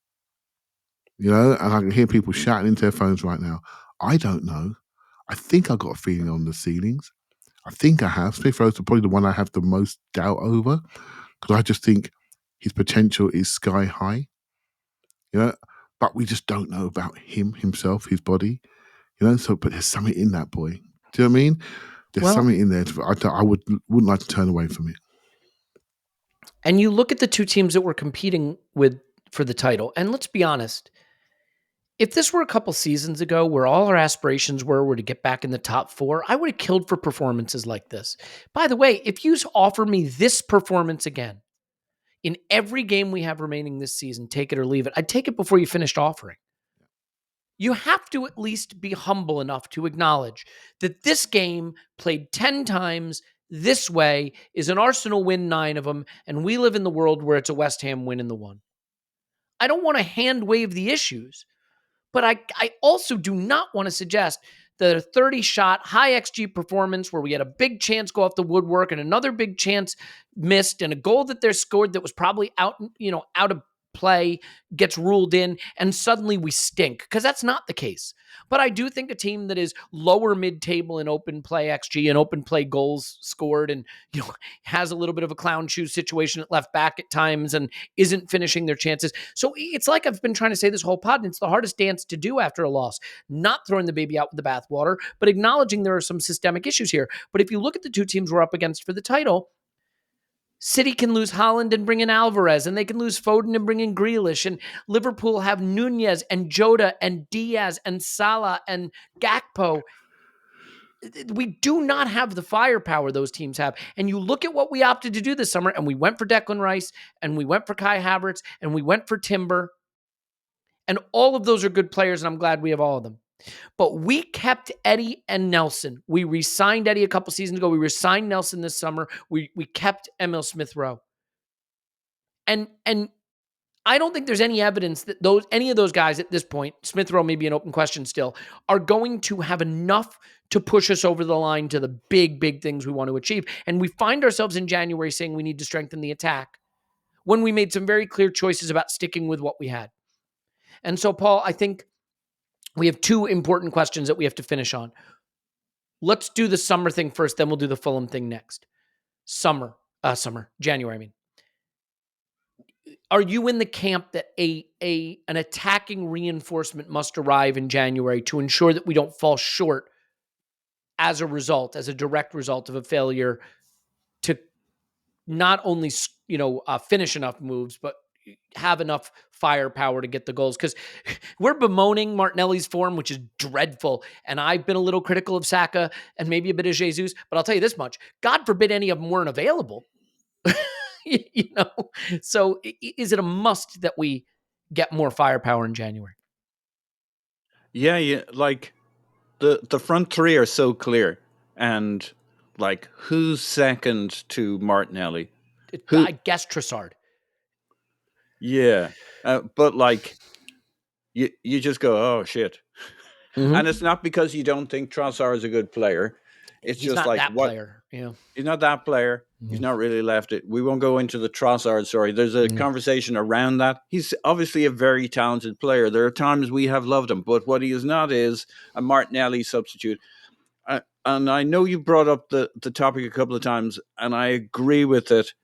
And I can hear people shouting into their phones right now. I don't know. I think I got a feeling on the ceilings. I think I have. Smith Rowe's probably the one I have the most doubt over because I just think his potential is sky high. But we just don't know about himself, his body. But there's something in that boy. Do you know what I mean? There's something in there. I wouldn't like to turn away from it. And you look at the two teams that we're competing with for the title, and let's be honest, if this were a couple seasons ago where all our aspirations were to get back in the top 4, I would have killed for performances like this. By the way, if you offer me this performance again in every game we have remaining this season, take it or leave it, I'd take it before you finished offering. You have to at least be humble enough to acknowledge that this game played 10 times this way is an Arsenal win 9 of them, and we live in the world where it's a West Ham win in the 1. I don't want to hand wave the issues, but I also do not want to suggest that a 30-shot, high XG performance where we had a big chance go off the woodwork and another big chance missed and a goal that they're scored that was probably out of play gets ruled in and suddenly we stink, because that's not the case. But I do think a team that is lower mid-table in open play XG and open play goals scored and has a little bit of a clown shoe situation at left back at times and isn't finishing their chances. So it's like I've been trying to say this whole pod, and it's the hardest dance to do after a loss, not throwing the baby out with the bathwater, but acknowledging there are some systemic issues here. But if you look at the two teams we're up against for the title, City can lose Haaland and bring in Alvarez, and they can lose Foden and bring in Grealish, and Liverpool have Nunez and Jota and Diaz and Salah and Gakpo. We do not have the firepower those teams have. And you look at what we opted to do this summer, and we went for Declan Rice, and we went for Kai Havertz, and we went for Timber. And all of those are good players, and I'm glad we have all of them. But we kept Eddie and Nelson. We re-signed Eddie a couple seasons ago. We re-signed Nelson this summer. We kept Emil Smith Rowe. And I don't think there's any evidence that any of those guys at this point, Smith Rowe may be an open question still, are going to have enough to push us over the line to the big, big things we want to achieve. And we find ourselves in January saying we need to strengthen the attack when we made some very clear choices about sticking with what we had. And so, Paul, I think we have two important questions that we have to finish on. Let's do the summer thing first, then we'll do the Fulham thing next. January, I mean. Are you in the camp that an attacking reinforcement must arrive in January to ensure that we don't fall short as a direct result of a failure to not only, finish enough moves, but have enough firepower to get the goals? Because we're bemoaning Martinelli's form, which is dreadful. And I've been a little critical of Saka and maybe a bit of Jesus, but I'll tell you this much. God forbid any of them weren't available. So is it a must that we get more firepower in January? Yeah, like the front three are so clear, and like who's second to Martinelli? I guess Trossard. Yeah, but like you just go, oh shit, and it's not because you don't think Trossard is a good player. It's He's just not like that player. Yeah. He's not that player. He's not really left it. We won't go into the Trossard story. There's a conversation around that. He's obviously a very talented player. There are times we have loved him, but what he is not is a Martinelli substitute. And I know you brought up the topic a couple of times, and I agree with it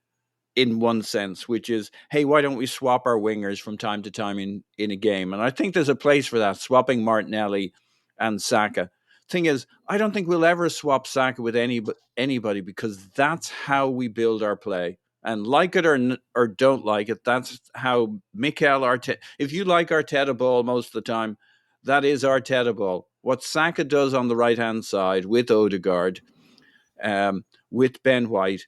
in one sense, which is, hey, why don't we swap our wingers from time to time in a game? And I think there's a place for that, swapping Martinelli and Saka. Thing is, I don't think we'll ever swap Saka with anybody, because that's how we build our play. And like it or don't like it, that's how Mikel Arteta. If you like Arteta ball most of the time, that is Arteta ball. What Saka does on the right hand side with Odegaard, with Ben White,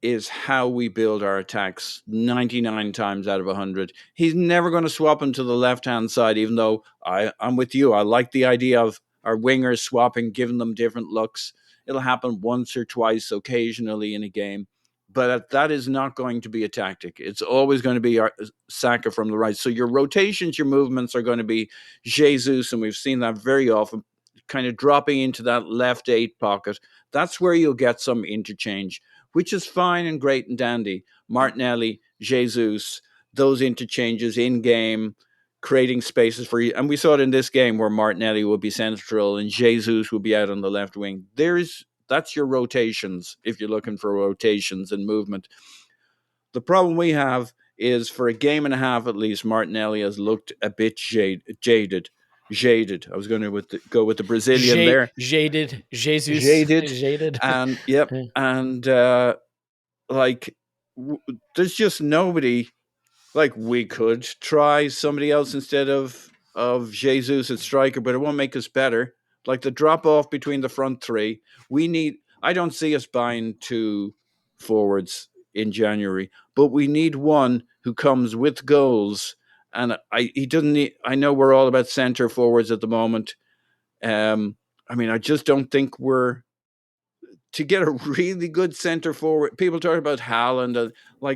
is how we build our attacks 99 times out of 100. He's never going to swap him to the left-hand side, even though I'm with you. I like the idea of our wingers swapping, giving them different looks. It'll happen once or twice occasionally in a game, but that is not going to be a tactic. It's always going to be our Saka from the right. So your rotations, your movements are going to be Jesus, and we've seen that very often, kind of dropping into that left 8 pocket. That's where you'll get some interchange, which is fine and great and dandy. Martinelli, Jesus, those interchanges in game, creating spaces for you. And we saw it in this game where Martinelli would be central and Jesus would be out on the left wing. That's your rotations if you're looking for rotations and movement. The problem we have is, for a game and a half at least, Martinelli has looked a bit jaded. I was going to go with the Brazilian there. Jaded. Jesus. Jaded. And yep. And there's just nobody. Like, we could try somebody else instead of Jesus at striker, but it won't make us better. Like, the drop off between the front three, I don't see us buying 2 forwards in January, but we need one who comes with goals. And I know we're all about center forwards at the moment. I just don't think we're to get a really good center forward. People talk about Haaland.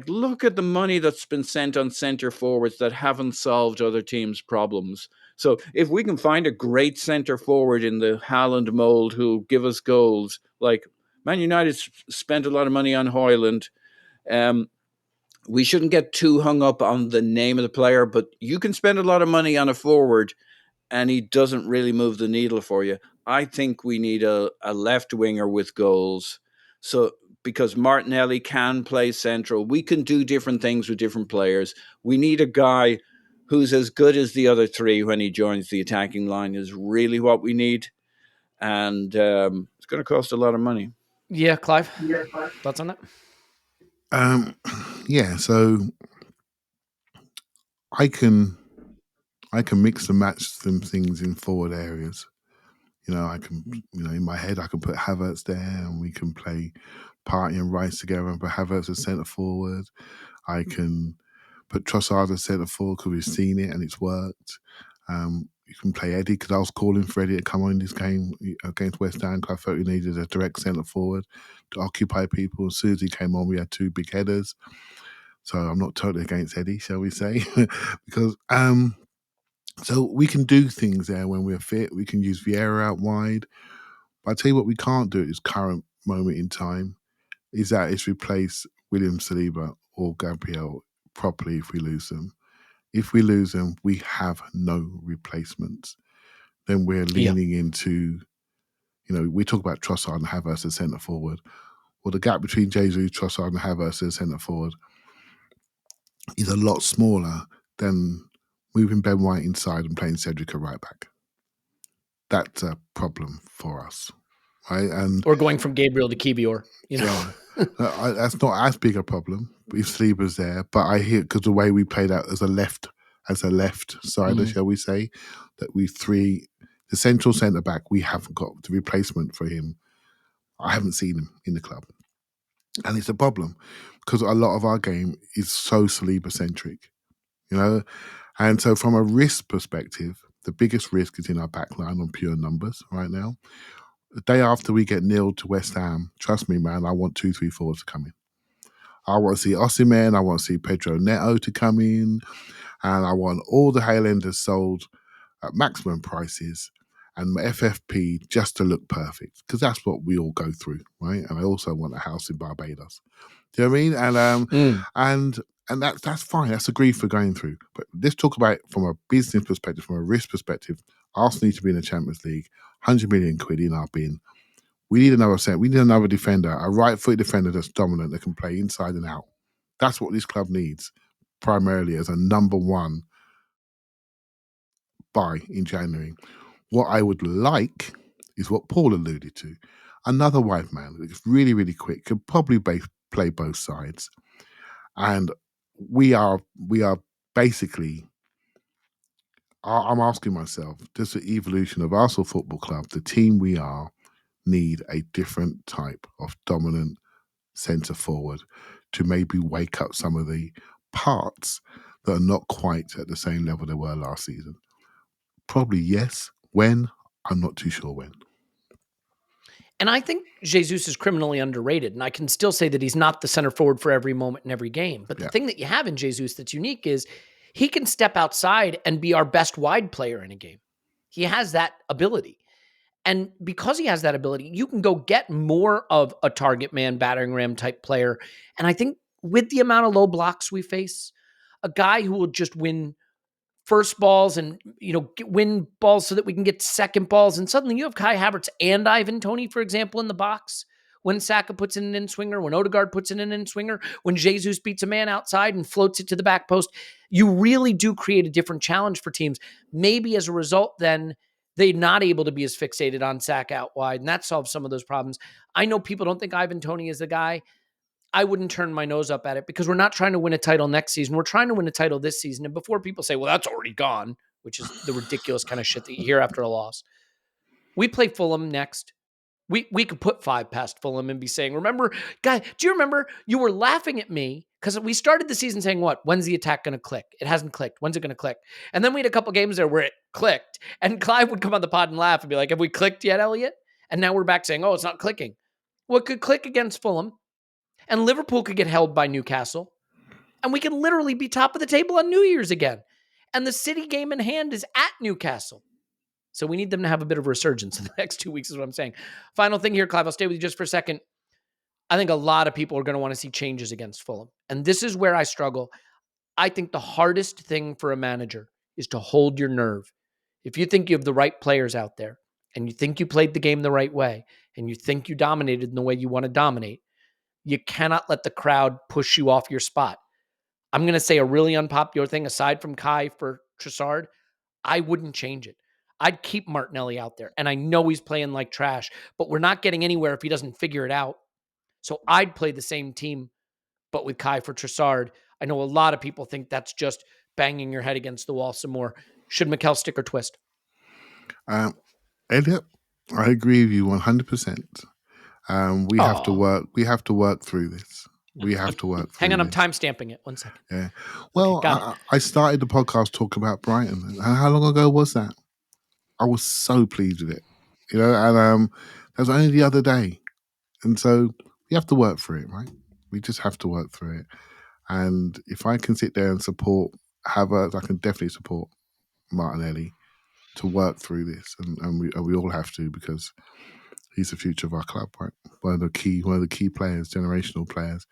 Look at the money that's been sent on center forwards that haven't solved other teams' problems. So if we can find a great center forward in the Haaland mold who'll give us goals, like Man United spent a lot of money on Højlund. We shouldn't get too hung up on the name of the player, but you can spend a lot of money on a forward and he doesn't really move the needle for you. I think we need a left winger with goals. So, because Martinelli can play central, we can do different things with different players. We need a guy who's as good as the other 3 when he joins the attacking line is really what we need. And it's going to cost a lot of money. Yeah, Clive, thoughts on that? Yeah, so I can mix and match some things in forward areas. I can, in my head, I can put Havertz there and we can play Partey and Rice together and put Havertz as centre forward. I can put Trossard as centre forward because we've seen it and it's worked. You can play Eddie, because I was calling for Eddie to come on in this game against West Ham because I felt we needed a direct centre forward to occupy people. As soon as he came on, we had 2 big headers. So I'm not totally against Eddie, shall we say, because so we can do things there when we're fit. We can use Vieira out wide. But I tell you what we can't do at this current moment in time is replace William Saliba or Gabriel properly if we lose them. if we lose them, we have no replacements. Then we're leaning into, we talk about Trossard and Havertz as centre forward. Well, the gap between Jesus, Trossard and Havertz as centre forward is a lot smaller than moving Ben White inside and playing Cedric at right back. That's a problem for us, right? Or going from Gabriel to Kivior, that's not as big a problem if Saliba's there, but I hear because the way we played out as a left sider, shall we say, that the central centre back, we haven't got the replacement for him. I haven't seen him in the club, and it's a problem because a lot of our game is so Saliba centric, and so from a risk perspective, the biggest risk is in our back line on pure numbers right now. The day after we get nilled to West Ham, trust me, man, I want 2-3 forwards to come in. I want to see Osimhen, I want to see Pedro Neto to come in, and I want all the Highlanders sold at maximum prices and my FFP just to look perfect, because that's what we all go through, right? And I also want a house in Barbados. Do you know what I mean? And that's fine. That's a grief we're going through. But let's talk about it from a business perspective, from a risk perspective. Arsenal need to be in the Champions League. 100 million quid in our bin. We need another centre. We need another defender, a right-footed defender that's dominant, that can play inside and out. That's what this club needs, primarily as a number one buy in January. What I would like is what Paul alluded to. Another white man that's really, really quick, could probably play both sides. And we are basically, I'm asking myself, does the evolution of Arsenal Football Club, the team we are, need a different type of dominant centre forward to maybe wake up some of the parts that are not quite at the same level they were last season? Probably yes. When? I'm not too sure when. And I think Jesus is criminally underrated, and I can still say that he's not the center forward for every moment in every game. But the thing that you have in Jesus that's unique is he can step outside and be our best wide player in a game. He has that ability. And because he has that ability, you can go get more of a target man, battering ram type player. And I think with the amount of low blocks we face, a guy who will just win first balls and, win balls so that we can get second balls. And suddenly you have Kai Havertz and Ivan Toney, for example, in the box. When Saka puts in an in-swinger, when Odegaard puts in an in-swinger, when Jesus beats a man outside and floats it to the back post, you really do create a different challenge for teams. Maybe as a result, then, they're not able to be as fixated on Saka out wide, and that solves some of those problems. I know people don't think Ivan Toney is the guy. I wouldn't turn my nose up at it because we're not trying to win a title next season. We're trying to win a title this season. And before people say, well, that's already gone, which is the ridiculous kind of shit that you hear after a loss. We play Fulham next. We could put 5 past Fulham and be saying, remember, guy, do you remember you were laughing at me because we started the season saying, what? When's the attack going to click? It hasn't clicked. When's it going to click? And then we had a couple games there where it clicked. And Clive would come on the pod and laugh and be like, have we clicked yet, Elliot? And now we're back saying, oh, it's not clicking. Well, it could click against Fulham. And Liverpool could get held by Newcastle. And we can literally be top of the table on New Year's again. And the City game in hand is at Newcastle. So we need them to have a bit of a resurgence in the next 2 weeks is what I'm saying. Final thing here, Clive, I'll stay with you just for a second. I think a lot of people are going to want to see changes against Fulham. And this is where I struggle. I think the hardest thing for a manager is to hold your nerve. If you think you have the right players out there and you think you played the game the right way and you think you dominated in the way you want to dominate, you cannot let the crowd push you off your spot. I'm going to say a really unpopular thing, aside from Kai for Trossard, I wouldn't change it. I'd keep Martinelli out there. And I know he's playing like trash, but we're not getting anywhere if he doesn't figure it out. So I'd play the same team, but with Kai for Trossard. I know a lot of people think that's just banging your head against the wall some more. Should Mikel stick or twist? Elliot, I agree with you 100%. We have to work. We have to work through this. We have to work through Hang on, I'm this. time stamping it. 1 second. Yeah. Well, Okay, I started the podcast talking about Brighton. How long ago was that? I was so pleased with it. And that was only the other day. And so we have to work through it, right? We just have to work through it. And if I can sit there and support Havertz, I can definitely support Martinelli to work through this. And we all have to, because he's the future of our club, right? One of the key players, generational players,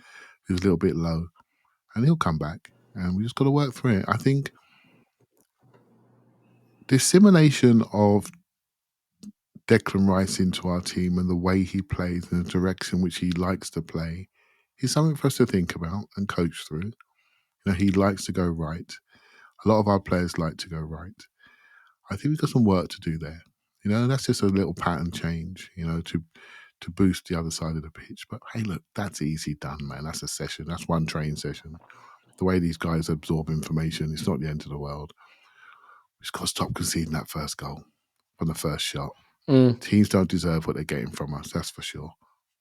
who's a little bit low, and he'll come back. And we just got to work through it. I think the assimilation of Declan Rice into our team and the way he plays and the direction which he likes to play is something for us to think about and coach through. He likes to go right. A lot of our players like to go right. I think we've got some work to do there. That's just a little pattern change, to boost the other side of the pitch. But hey, look, that's easy done, man. That's a session. That's one training session. The way these guys absorb information, it's not the end of the world. We've just got to stop conceding that first goal from the first shot. Teams don't deserve what they're getting from us, that's for sure.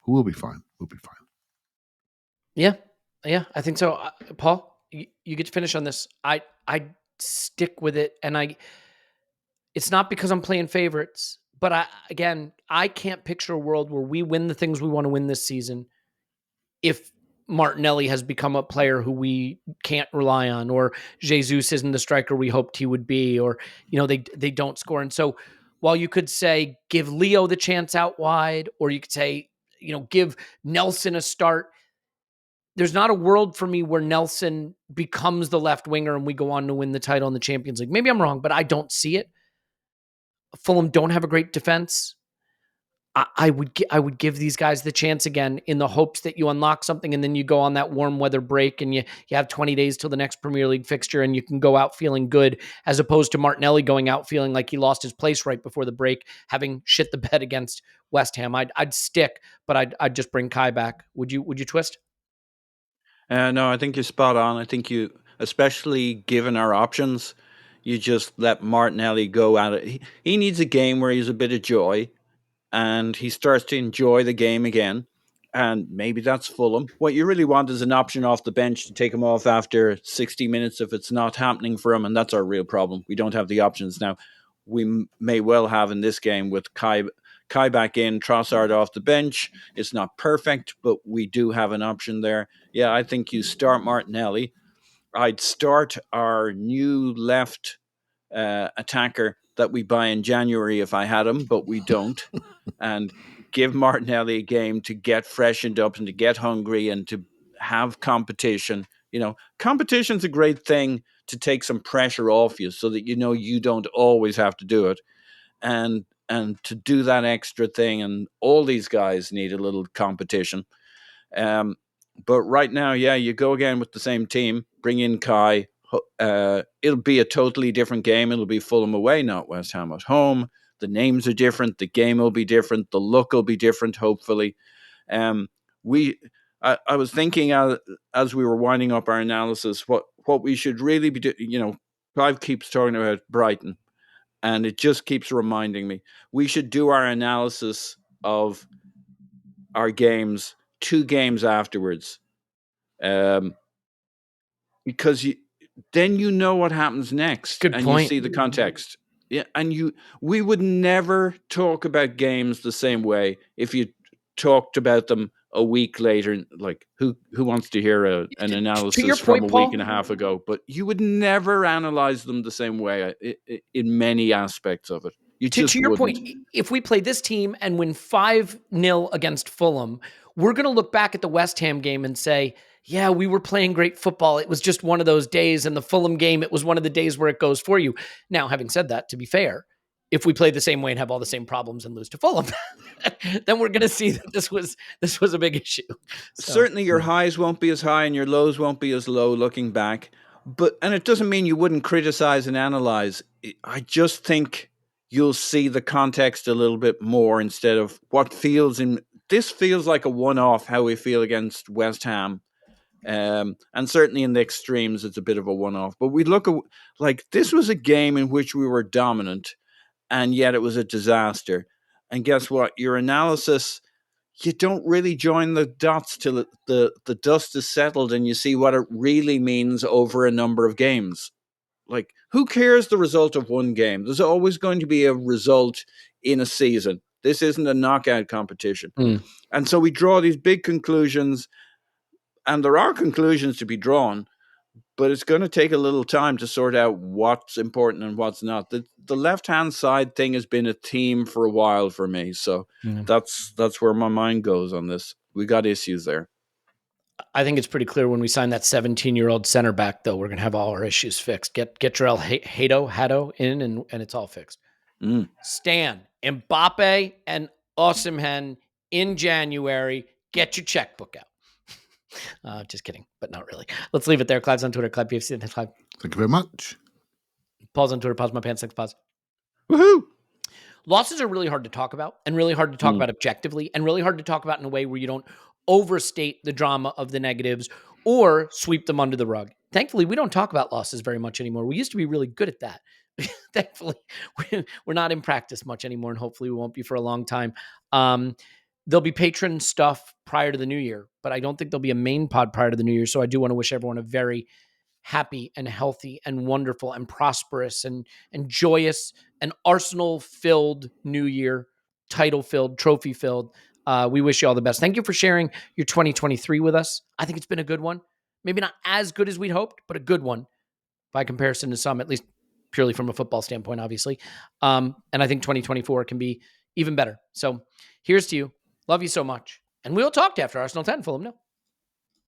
But we'll be fine. We'll be fine. Yeah, I think so. Paul, you get to finish on this. I stick with it, and it's not because I'm playing favorites, but I can't picture a world where we win the things we want to win this season if Martinelli has become a player who we can't rely on, or Jesus isn't the striker we hoped he would be, or they don't score. And so while you could say give Leo the chance out wide, or you could say give Nelson a start, there's not a world for me where Nelson becomes the left winger and we go on to win the title in the Champions League. Maybe I'm wrong, but I don't see it. Fulham don't have a great defense. I would give these guys the chance again in the hopes that you unlock something, and then you go on that warm weather break and you have 20 days till the next Premier League fixture and you can go out feeling good, as opposed to Martinelli going out feeling like he lost his place right before the break, having shit the bed against West Ham. I'd stick, but I'd just bring Kai back. Would you twist? No, I think you're spot on. I think you, especially given our options, you just let Martinelli go at it. He needs a game where he's a bit of joy and he starts to enjoy the game again. And maybe that's Fulham. What you really want is an option off the bench to take him off after 60 minutes if it's not happening for him. And that's our real problem. We don't have the options now. We may well have in this game with Kai back in, Trossard off the bench. It's not perfect, but we do have an option there. Yeah, I think you start Martinelli. I'd start our new left attacker that we buy in January if I had him, but we don't. And give Martinelli a game to get freshened up and to get hungry and to have competition. Competition's a great thing to take some pressure off you so that you don't always have to do it. And to do that extra thing, and all these guys need a little competition. But right now, yeah, you go again with the same team, bring in Kai. It'll be a totally different game. It'll be Fulham away, not West Ham at home. The names are different. The game will be different. The look will be different, hopefully. I was thinking as we were winding up our analysis, what we should really be doing. Clive keeps talking about Brighton, and it just keeps reminding me we should do our analysis of our games 2 games afterwards, because then you know what happens next. Good and point. You see the context. Yeah, and we would never talk about games the same way if you talked about them a week later. Like who wants to hear an analysis from a week and a half ago? But you would never analyze them the same way in many aspects of it. You just to your wouldn't. point, if we play this team and win 5-0 against Fulham, we're going to look back at the West Ham game and say, yeah, we were playing great football. It was just one of those days. And the Fulham game, it was one of the days where it goes for you. Now, having said that, to be fair, if we play the same way and have all the same problems and lose to Fulham, then we're going to see that this was a big issue. So, certainly your highs won't be as high and your lows won't be as low looking back. And it doesn't mean you wouldn't criticize and analyze. I just think you'll see the context a little bit more instead of what this feels like a one-off, how we feel against West Ham. And certainly in the extremes, it's a bit of a one-off. But we look at like this was a game in which we were dominant, and yet it was a disaster. And guess what? Your analysis, you don't really join the dots till the dust is settled and you see what it really means over a number of games. Like, who cares the result of one game? There's always going to be a result in a season. This isn't a knockout competition. And so we draw these big conclusions, and there are conclusions to be drawn, but it's going to take a little time to sort out what's important and what's not. The left-hand side thing has been a theme for a while for me, so that's where my mind goes on this. We got issues there. I think it's pretty clear when we sign that 17-year-old center back, though, we're going to have all our issues fixed. Get Jarell Hato in, and it's all fixed. Stan, Mbappe, and Osimhen in January. Get your checkbook out. Just kidding, but not really. Let's leave it there. Clive's on Twitter. Clive PFC. Thanks, Clive. Thank you very much. Paul's on Twitter. Pause my pants. Thanks, pause. Woohoo! Losses are really hard to talk about, and really hard to talk about objectively, and really hard to talk about in a way where you don't overstate the drama of the negatives or sweep them under the rug. Thankfully, we don't talk about losses very much anymore. We used to be really good at that. Thankfully, we're not in practice much anymore, and hopefully we won't be for a long time. There'll be patron stuff prior to the new year, but I don't think there'll be a main pod prior to the new year. So I do want to wish everyone a very happy and healthy and wonderful and prosperous and joyous and Arsenal-filled new year, title-filled, trophy-filled. We wish you all the best. Thank you for sharing your 2023 with us. I think it's been a good one. Maybe not as good as we'd hoped, but a good one by comparison to some, at least purely from a football standpoint, obviously. And I think 2024 can be even better. So here's to you. Love you so much. And we'll talk to you after Arsenal 10, Fulham. No.